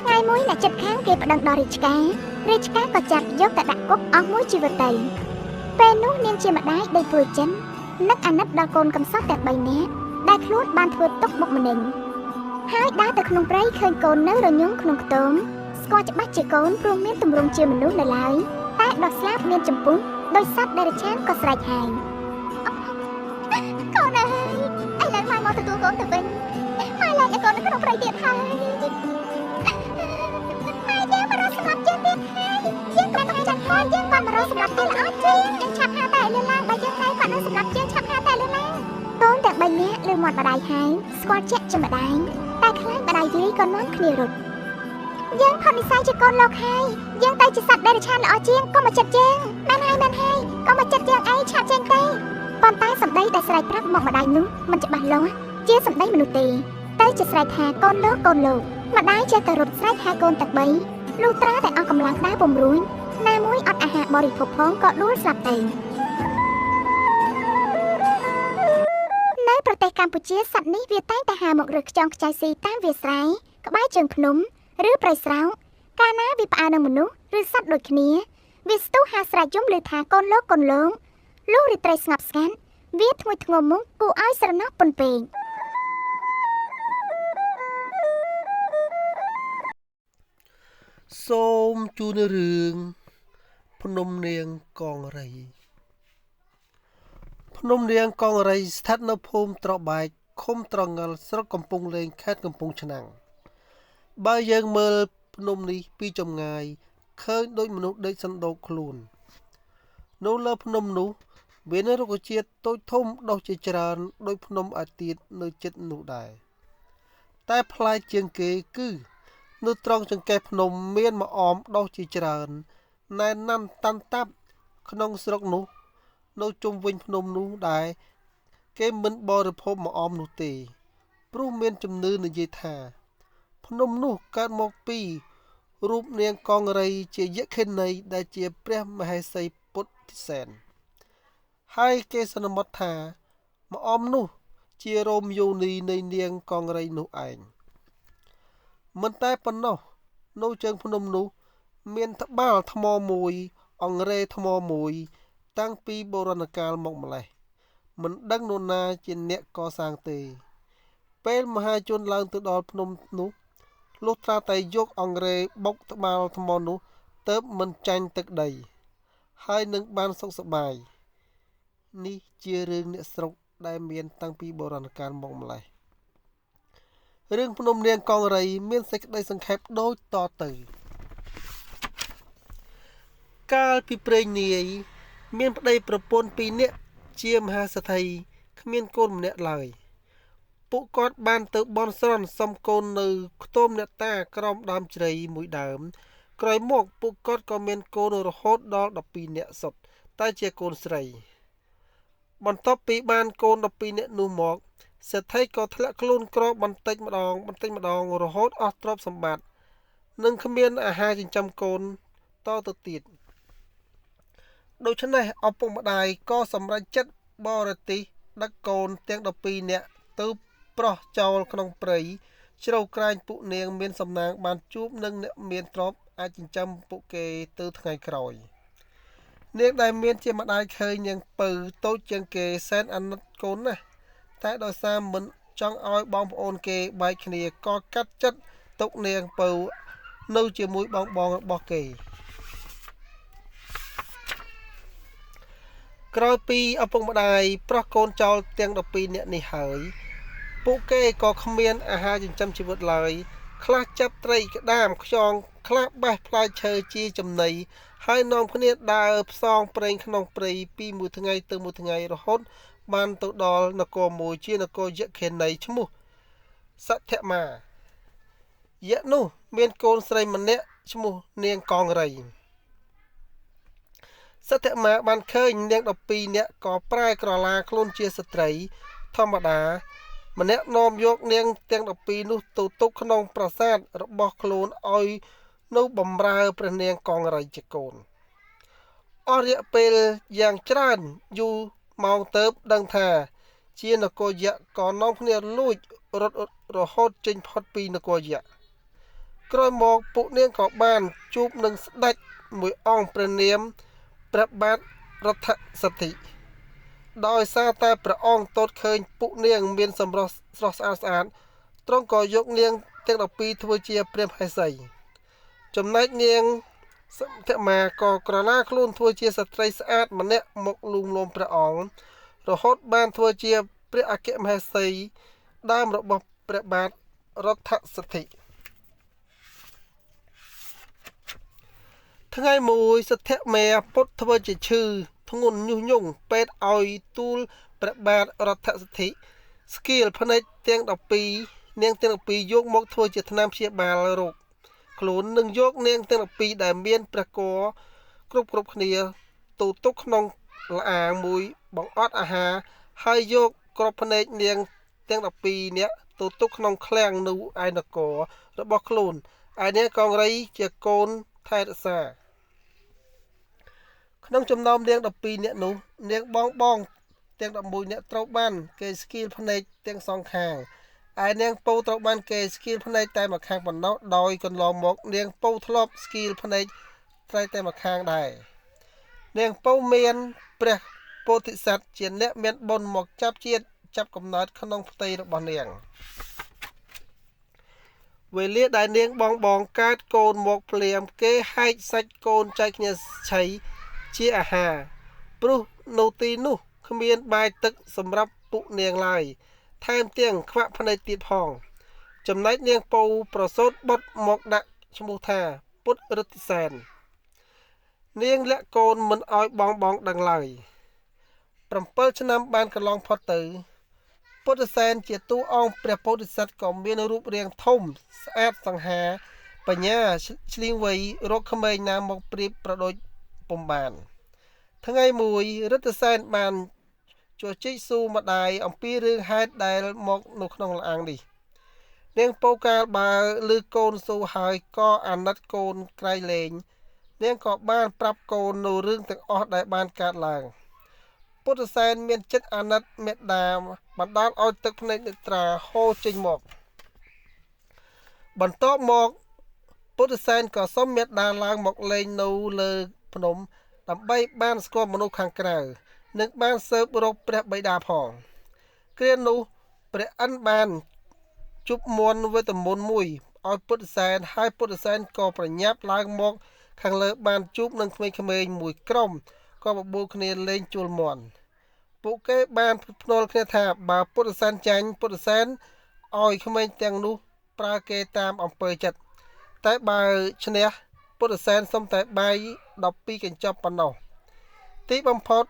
ថ្ងៃមួយអ្នកចិត្តខាងគេប្តឹងដល់រាជការក៏ចាប់យកទៅដាក់គុកអស់មួយជីវិតទៅពេលនោះនាងជាម្ដាយដេកព្រួយចិននឹកអាណិតដល់កូនកំសត់ទាំង3នាក់ដែលខ្លួនបានធ្វើទុកបុកម្នេញហើយដើរទៅក្នុងព្រៃឃើញកូននៅរញងក្នុងខ្ទមស្គាល់ច្បាស់ជាកូនព្រមមានទម្រង់ជាមនុស្សនៅឡើយតែដល់ស្លាប់មានចម្ពុះដោយសត្វដេរឆានក៏ស្រែកហាយកូនអើយឥឡូវម៉ែមកទទួលកូនទៅវិញម៉ែឡើងឲ្យកូននៅក្នុងព្រៃទៀតហើយ នៅសម្រាប់ជាល្អជាងយើងឆាប់ហៅតែលឿនឡើងបើយើងនៅគាត់នៅសម្រាប់ជាងឆាប់ហៅតែលឿនឡើងកូនទាំង3នាក់លើមាត់ម្ដាយហើយស្គាល់ជាក់ជាម្ដាយតែខ្លាចម្ដាយវាយក៏នាំគ្នារត់យើងផុតនិស្ស័យជាកូនលោកហើយយើងទៅជាសត្វដេរឆានល្អជាងកុំមកចិត្តយើងបានហើយកុំមកចិត្តយើងអីឆាប់ចេញទៅប៉ុន្តែសម្ដីដែលស្រែកប្រាប់មកម្ដាយនោះមិនច្បាស់លាស់ជាសម្ដីមនុស្សទេតែជាស្រែកថាកូនលោកម្ដាយចេះតែរត់ស្រែកហៅកូនទាំង3លុះត្រាតែអស់កម្លាំងដើរពំរួញណាមួយអត់អាហារបរិភោគផងក៏ដួលស្លាប់ទៅនៅប្រទេសកម្ពុជាសត្វនេះវាតែងតែហើរមករឹសខ្ចង់ខ្ចាយស៊ីតាមវាលស្រែក្បែរជើងភ្នំឬព្រៃស្រោងកាលណាវាផ្អើលនឹងមនុស្សឬសត្វដូចគ្នាវាស្ទុះហាស្រែកយំឮថាកូនលោកលុះរាត្រីស្ងប់ស្ងាត់វាធ្ងួយធ្ងរមុខគួរឲ្យស្រណោះពន់ពេកសូមជូនរឿងភ្នំនាងកងរីភ្នំនាងកងរីស្ថិតនៅភូមិត្របែកឃុំត្រងល់ស្រុកកំពង់លេងខេត្តកំពង់ឆ្នាំងបើយើងមើលភ្នំនេះពីចម្ងាយឃើញដូចមនុស្សដេកសណ្ដោកខ្លួននៅលើភ្នំនោះមានរុក្ខជាតិតូចធំដុះជាច្រើនដោយភ្នំអាទិត្យនៅជិតនោះដែរតែប្លែកជាងគេគឺនៅត្រង់ចង្កេះភ្នំមានម្អមដុះជាច្រើនណែនណាន់តាន់តាប់ក្នុងស្រុកនោះនៅជុំវិញភ្នំនោះដែរគេមិនបរិភោគម្អមនោះទេព្រោះមានជំនឿនិយាយថាភ្នំនោះកើតមកពីរូបនាងកងរីជាយក្ខិនីដែលជាព្រះមហេសីពុទ្ធិសែនហើយគេសន្មតថាម្អមនោះជារោមយោនីនៃនាងកងរីនោះឯងមិនតែប៉ុណ្ណោះនៅជើងភ្នំនោះមានត្បាល់ថ្មមួយអង្រែថ្មមួយតាំងពីបុរាណកាលមកម្លេះមិនដឹងនរណាជាអ្នកកសាងទេពេលមហាជនឡើងទៅដល់ភ្នំនោះលុះត្រាតែយកអង្រែបុកត្បាល់ថ្មនោះទៅមិនចាញ់ទឹកដីហើយនឹងបានសុខសប្បាយនេះជារឿងអ្នកស្រុកដែលមានតាំងពីបុរាណកាលមកម្លេះរឿងភ្នំនាងកងរីមានសេចក្តីសង្ខេបដូចតទៅកាលពីព្រេងនាយមានប្តីប្រពន្ធ2នាក់ជាមហាសេដ្ឋីគ្មានកូនម្នាក់ឡើយពួកគាត់បានទៅបន់ស្រន់សុំកូននៅខ្ទមអ្នកតាក្រោមដើមជ្រៃមួយដើមក្រោយមកពួកគាត់ក៏មានកូនរហូតដល់12នាក់សុទ្ធតែជាកូនស្រីបន្ទាប់ពីបានកូន12នាក់នោះមកសេដ្ឋីក៏ធ្លាក់ខ្លួនក្របន្តិចម្ដងរហូតអស់ទ្រព្យសម្បត្តិនិងគ្មានអាហារចិញ្ចឹមកូនតទៅទៀតដូច្នេះឪពុកម្ដាយក៏សម្រេចចិត្តបរទេះដឹកកូនទាំង12នាក់ទៅប្រោះចោលក្នុងព្រៃជ្រៅក្រែងពួកនាងមានសំណាងបានជួបនឹងអ្នកមានទ្រព្យអាចចិញ្ចឹមពួកគេទៅថ្ងៃក្រោយនាងដែលមានជាម្ដាយឃើញនាងពៅតូចជាងគេសែនអាណិតកូនណាស់តែដោយសារមិនចង់ឲ្យបងប្អូនគេបែកគ្នាក៏កាត់ចិត្តទុកនាងពៅនៅជាមួយបងរបស់គេក្រោយពីឪពុកម្ដាយប្រោះកូនចោលទាំង12នាក់នេះហើយពួកគេក៏គ្មានអាហារចិញ្ចឹមជីវិតឡើយខ្លះចាប់ត្រីក្តាមខ្យងខ្លះបេះផ្លែឈើជាចំណីហើយនាំគ្នាដើរផ្សងប្រេងក្នុងព្រៃពីមួយថ្ងៃទៅមួយថ្ងៃរហូតបានទៅដល់នគរមួយជានគរយក្ខិនីឈ្មោះសទ្ធមាយៈនោះមានកូនស្រីម្នាក់ឈ្មោះនាងកងរីសទ្ធមាបានឃើញនាង12នាក់ក៏ប្រែក្រឡាខ្លួនជាស្ត្រីធម្មតាម្នាក់នាំយកនាងទាំង12នោះទៅទុកក្នុងប្រាសាទរបស់ខ្លួនឲ្យនៅបម្រើព្រះនាងកងរីជាកូនអស់រយៈពេលយ៉ាងច្រើនយូរម៉ោងទៅដឹងថាជានគរយក្សក៏នាំគ្នាលួចរត់រហូតចេញផុតពីនគរយក្សក្រោយមកពួកនាងក៏បានជួបនឹងស្ដេចមួយអង្គព្រះនាមព្រះបាទរដ្ឋសទ្ធិដោយសារតែព្រះអង្គទតឃើញពួកនាងមានសម្រស់ស្រស់ស្អាតទ្រង់ក៏យកនាងទាំង12ធ្វើជាព្រះមហេសីចំណែកនាងសន្ធមាក៏ក្រឡាខ្លួនធ្វើជាស្ត្រីស្អាតម្នាក់មកលួងលោមព្រះអង្គរហូតបានធ្វើជាព្រះអគ្គមហេសីដើមរបស់ព្រះបាទរដ្ឋសទ្ធិ ថ្ងៃមួយសទ្ធិមេពុទ្ធធ្វើជាឈឺធ្ងន់ញុះញង់ពេទ្យឲ្យទូលព្រះបាទរដ្ឋសិទ្ធិស្គៀលភ្នែកទាំង12នាងទាំង12យកមកធ្វើជាថ្នាំព្យាបាលរោគខ្លួននឹងយកនាងទាំង12ដែលមានព្រះគរគ្រប់គ្នាទូទុកក្នុងលអាងមួយបង្អត់អាហារហើយយកក្របភ្នែកនាងទាំង12នាក់ទូទុកក្នុងឃ្លាំងនៅឯនគររបស់ខ្លួនឯនាងកង្រីជាកូនថែរក្សាក្នុងចំណោមនាង12នាក់នោះនាងបងទាំង11នាក់ត្រូវបានគេស្គៀលភ្នែកទាំងសងខាងឯនាងពៅត្រូវបានគេស្គៀលភ្នែកតែម្ខាងប៉ុណ្ណោះដោយកន្លងមកនាងពៅធ្លាប់ស្គៀលភ្នែកតែម្ខាងដែរនាងពៅមានព្រះពោធិសត្វជាអ្នកមានបុណ្យមកចាប់កំណើតក្នុងផ្ទៃរបស់នាងវេលាដែលនាងបងកើតកូនមកភ្លាមគេហែកសាច់កូនចែកគ្នាឆៃជាអាហារព្រោះនៅទីនោះគ្មានបាយទឹកសម្រាប់ពួកនាងឡើយថែមទាំងខ្វាក់ភ្នែកទៀតផងចំណែកនាងពៅប្រសូតបុត្រមកដាក់ឈ្មោះថាពុទ្ធរិទ្ធិសែននាងលាក់កូនមិនឲ្យបងដឹងឡើយ7ឆ្នាំបានកន្លងផុតទៅពុទ្ធិសែនជាតួអង្គព្រះពោធិសត្វក៏មានរូបរាងធំស្អាតសង្ហាបញ្ញាឆ្លៀងវៃរកក្មេងណាមកប្រៀបប្រដូចពុំបានថ្ងៃមួយរិទ្ធិសែនបានជជែកសួរម្ដាយអំពីរឿងហេតុដែលមកនៅក្នុងលអាងនេះនាងពៅកាលបើឮកូនសួរហើយក៏អាណិតកូនក្រៃលែងនាងក៏បានប្រាប់កូននៅរឿងទាំងអស់ដែលបានកើតឡើងពុទ្ធិសែនមានចិត្តអាណិតមេត្តាបណ្ដាលឲ្យទឹកភ្នែកនេត្រាហូរចេញមកបន្ទាប់មកពុទ្ធិសែនក៏សុំមេត្តាឡើងមកលេងនៅលើភ្នំដើម្បីបានស្គាល់មនុស្សខាងក្រៅនិងបានស៊ើបរកព្រះបិតាផងគ្រានោះព្រះអិនបានជប់មន្តវេទមន្តមួយឲ្យពុទ្ធិសែនហើយពុទ្ធិសែនក៏ប្រញាប់ឡើងមកខាងលើបានជួបនឹងក្មេងៗមួយក្រុមក៏បបួលគ្នាលេងជួលមន្តពួកគេបានភ្នាល់គ្នាថាបើពុទ្ធិសែនចាញ់ពុទ្ធិសែនឲ្យក្មេងទាំងនោះប្រើគេតាមអំពើចិត្តតែបើឈ្នះពុទ្ធិសែនសុំតែបាយ12កញ្ចប់ប៉ុណ្ណោះទីបំផុត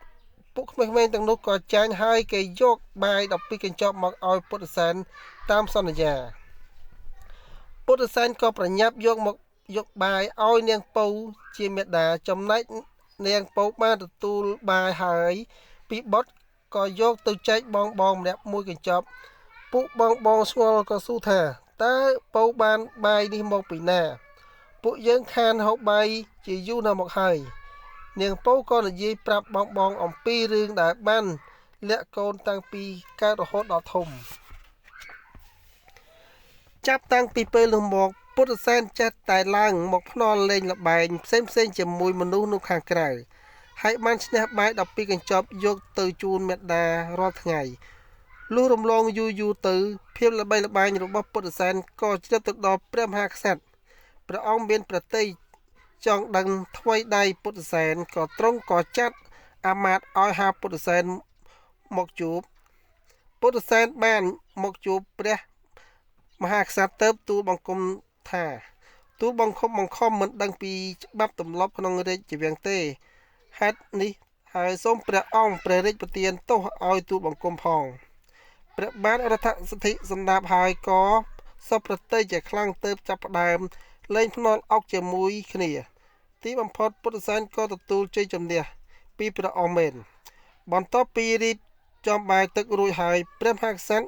ពួកក្មេងៗទាំងនោះក៏ចាញ់ហើយគេយកបាយ12កញ្ចប់មកឲ្យពុទ្ធិសែនតាមសន្យាពុទ្ធិសែនក៏ប្រញាប់យកបាយឲ្យនាងពៅជាមេដាចំណែកនាងពៅបានទទួលបាយហើយពីបុត្រក៏យកទៅចែកបងម្នាក់មួយកញ្ចប់ពួកបងស្គាល់ក៏សួរថាតើពៅបានបាយនេះមកពីណាពួកយើងខានហូបបាយជាយូរណាស់មកហើយនាងពៅក៏និយាយប្រាប់បងអំពីរឿងដែលបានលាក់កូនតាំងពីកើតរហូតដល់ធំចាប់តាំងពីពេលនោះមកពុទ្ធិសែនចេះតែឡើងមកភ្នាល់លេងល្បែងផ្សេងជាមួយមនុស្សនៅខាងក្រៅហើយបានឈ្នះបាយ12កញ្ចប់យកទៅជូនមេដារាល់ថ្ងៃលុះរំលងយូរទៅភាពល្បីល្បាញរបស់ពុទ្ធិសែនក៏ជ្រាបទៅដល់ព្រះមហាក្សត្រព្រះអង្គមានប្រតិយចង់ដឹងថ្វីដៃពុទ្ធិសែនក៏ទ្រង់ក៏ចាត់អាមាត្យឲ្យហៅពុទ្ធិសែនមកជួបពុទ្ធិសែនបានមកជួបព្រះមហាក្សត្រទៅទូលបង្គំថាទូលបង្គំមិនដឹងពីច្បាប់ទម្លាប់ក្នុងរាជវាំងទេហេតុនេះហើយសូមព្រះអង្គព្រះរាជប្រទានទោសឲ្យទូលបង្គំផងព្រះបាទរដ្ឋសិទ្ធិសម្ដាប់ហើយក៏សពប្រតិយជាខ្លាំងទៅចាប់ផ្ដើមលេងភ្នាល់អុកជាមួយគ្នាទីបំផុតពុទ្ធិសែនក៏ទទួលជ័យជំនះពីព្រះអង្គមែនបន្ទាប់ពីរៀបចំបាយទឹករួចហើយព្រះមហាក្សត្រ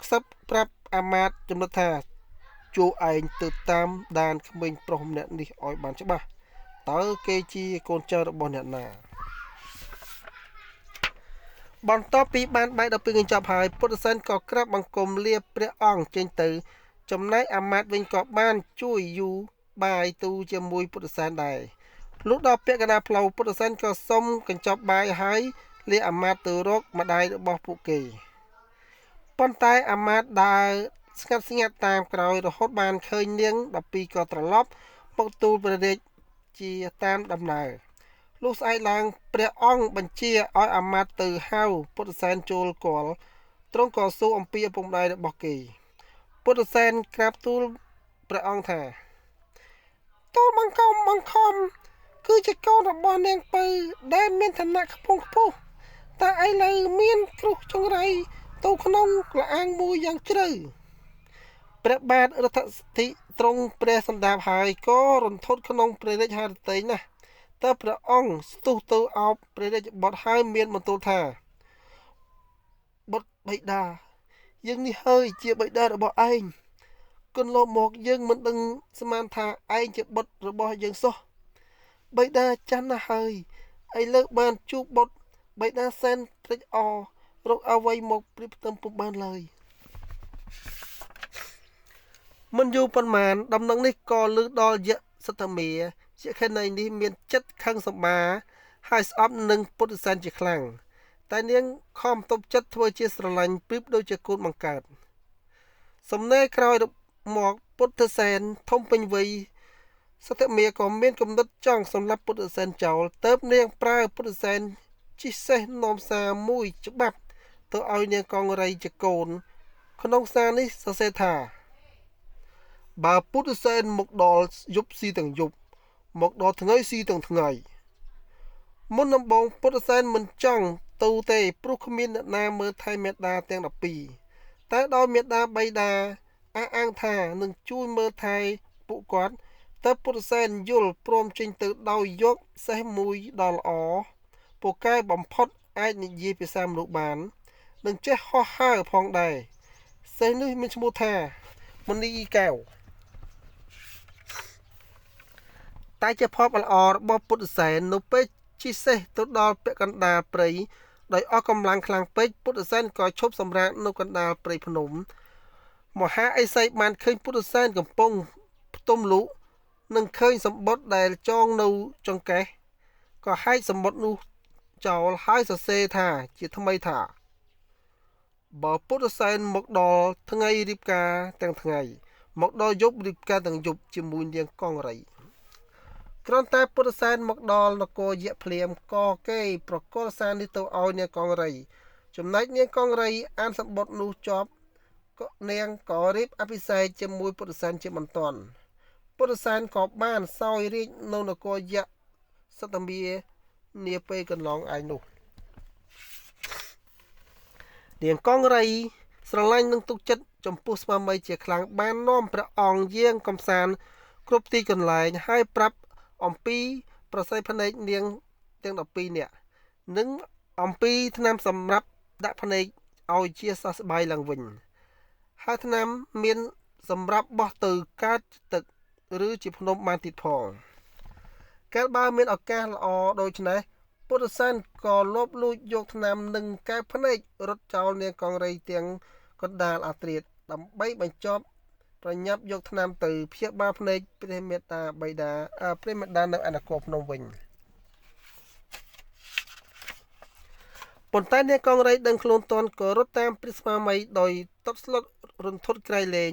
ខ្សឹបប្រាប់អាមាត្យចំណុចថាជួឯងទៅតាមដានក្មេងប្រុសម្នាក់នេះឲ្យបានច្បាស់តើគេជាកូនចៅរបស់អ្នកណាបន្ទាប់ពីបានបាយ12កញ្ចប់ហើយពុទ្ធិសែនក៏ក្រាបបង្គំលាព្រះអង្គចេញទៅចំណែកអាមាត្យវិញក៏បានជួយយូបាយទូជាមួយពុទ្ធិសែនដែរលុះដល់ពាក់កណ្ដាលផ្លូវពុទ្ធិសែនក៏សុំកញ្ចប់បាយហើយលាអាមាត្យទៅរកម្ដាយរបស់ពួកគេប៉ុន្តែអាមាត្យដើរស្ងាត់តាមក្រោយរហូតបានឃើញនាង12ក៏ត្រឡប់មកទូលព្រះរាជជាតាមដំណើរលុះស្អែកឡើងព្រះអង្គបញ្ជាឲ្យអាមាត្យទៅហៅពុទ្ធិសែនចូលគាល់ទ្រង់ក៏សួរអំពីឪពុកម្ដាយរបស់គេពុទ្ធិសែនក្រាបទូលព្រះអង្គថាទូលបង្គំ គឺជាកូនរបស់នាងពៅដែលមានឋានៈខ្ពង់ខ្ពស់តែឥឡូវមានគ្រោះចង្រៃទៅក្នុងលអាងមួយយ៉ាងជ្រៅព្រះបាទរដ្ឋសិទ្ធិទ្រង់ព្រះសម្ដាប់ហើយក៏រន្ធត់ក្នុងព្រះរាជហឫទ័យណាស់តើព្រះអង្គស្ទុះទៅអោបព្រះរាជបុត្រហើយមានបន្ទូលថាបុត្របិតាយើងនេះហើយជាបិតារបស់ឯងកន្លងមកយើងមិនដឹងស្មានថាឯងជាបុត្ររបស់យើងសោះបិតាចាស់ណាស់ហើយឥឡូវបានជួបបុត្របិតាសែនត្រេកអររកអ្វីមកព្រៀបផ្ទឹមពុំបានឡើយមិនយូរប៉ុន្មានដំណឹងនេះក៏ឮដល់យក្សសទ្ធមាជាខេណីនេះមានចិត្តខឹងសម្បាហើយស្អប់នឹងពុទ្ធិសែនជាខ្លាំងតែនាងខំទប់ចិត្តធ្វើជាស្រឡាញ់ព្រៀបដូចជាកូនបង្កើតសំណេរក្រោយមកពុទ្ធិសែនធំពេញវ័យសទ្ធមាក៏មានគំនិតចង់សម្លាប់ពុទ្ធិសែនចោលទៅនាងប្រើពុទ្ធិសែនជិះសេះនាំសារមួយច្បាប់ទៅឲ្យនាងកង្រីជាកូនក្នុងសារនេះសរសេរថាបើពុទ្ធិសែនមកដល់យប់ស៊ីទាំងយប់មកដល់ថ្ងៃស៊ីទាំងថ្ងៃមុនដំបូងពុទ្ធិសែនមិនចង់ទៅទេព្រោះគ្មានអ្នកណាមើលថែមេដាទាំង12តែដោយមេដាបៃតាអះអាងថានឹងជួយមើលថែពួកគាត់តើពុទ្ធិសែនយល់ព្រមចេញទៅដោយយកសេះមួយដល់ល្អពូកែបំផុតអាចនិយាយភាសាមនុស្សបាននឹងចេះហោះហើរផងដែរសេះនេះមានឈ្មោះថាមនីកែវតែជាភពល្អរបស់ពុទ្ធិសែននៅពេលជិះសេះទៅដល់ពាក់កណ្ដាលព្រៃដោយអស់កម្លាំងខ្លាំងពេកពុទ្ធិសែនក៏ឈប់សម្រាកនៅកណ្ដាលព្រៃភ្នំមហាឥសីបានឃើញពុទ្ធិសែនកំពុងផ្ទុំលុនឹងឃើញសម្បត្តិដែលចងនៅចង្កេះក៏ហែកសម្បត្តិនោះចោលហើយសរសេរថាជាថ្មីថាបើពុទ្ធិសែនមកដល់ថ្ងៃរៀបការទាំងថ្ងៃមកដល់យប់រៀបការទាំងយប់ជាមួយនាងកង្រីគ្រាន់តែពុទ្ធិសែនមកដល់នគរយៈភ្លាមក៏គេប្រកល់សារនេះទៅឲ្យនាងកង្រីចំណែកនាងកង្រីអានសម្បត្តិនោះចប់ក៏នាងក៏រៀបអភិសេកជាមួយពុទ្ធិសែនជាបន្ទាន់ពុទ្ធិសែនក៏បានសោយរាជនៅនគរយៈសតមានាពេលកន្លងឯងនោះនាងកង្រីស្រឡាញ់នឹងទុកចិត្តចំពោះស្វាមីជាខ្លាំងបាននាំព្រះអង្គយាងកំសាន្តគ្រប់ទីកន្លែងហើយប្រាប់អំពីប្រស័យភ្នែកនាងទាំង12នាក់និងអំពីថ្នាំសម្រាប់ដាក់ភ្នែកឲ្យជាសះស្បើយឡើងវិញហើយថ្នាំមានសម្រាប់បោះទៅកើតទឹកឬជាភ្នំបានទៀតផងកាលបើមានឱកាសល្អដូច្នេះពុទ្ធិសែនក៏លបលួចយកថ្នាំនិងកែភ្នែករត់ចោលនាងកង្រីទាំងកណ្ដាលអាត្រៀតដើម្បីបញ្ចប់ប្រញាប់យកថ្នាំទៅព្យាបាលភ្នែកព្រះមេត្តាបិតាព្រះមេត្តានៅអនគរភ្នំវិញប៉ុន្តែនាងកង្រីដឹងខ្លួនទាន់ក៏រត់តាមព្រះស្វាមីដោយតបស្លុតរន្ធត់ក្រៃលែង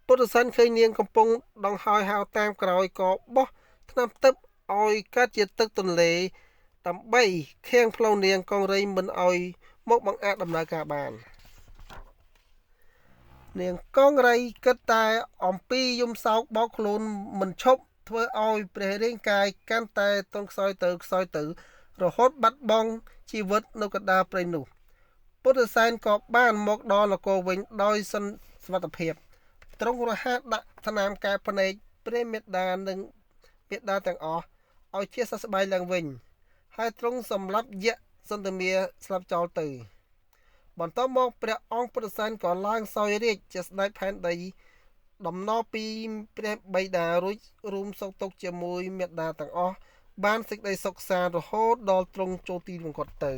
ពុទ្ធិសែនឃើញនាងកំពុងដង្ហើយហៅតាមក្រោយក៏បោះថ្នាំទឹកឲ្យកើតជាទឹកទន្លេដើម្បីខាំងផ្លូវនាងកង្រីមិនឲ្យមកបង្អាក់ដំណើរការបាននាងកង្រីគិតតែអំពីយំសោកបោកខ្លួនមិនឈប់ធ្វើឲ្យព្រះរាងកាយកាន់តែទន់ខ្សោយទៅរហូតបាត់បង់ជីវិតនៅកណ្ដាលព្រៃនោះពុទ្ធិសែនក៏បានមកដល់នគរវិញដោយសុវត្ថិភាពទ្រង់រហ័សដាក់ថ្នាំកែភ្នែកព្រះមេត្តានិងមេត្តាទាំងអស់ឲ្យជាសះស្បើយឡើងវិញហើយទ្រង់សម្លាប់យក្សសន្ធមាស្លាប់ចោលទៅបន្ទាប់មកព្រះអង្គពុទ្ធិសែនក៏ឡើងសោយរាជ្យជាស្ដេចផែនដីដំណរពីព្រះបិតារួចរួមសុខទុក្ខជាមួយមេត្តាទាំងអស់បានសេចក្តីសុខសាន្តរហូតដល់ទ្រង់ចូលទីវង្គតទៅ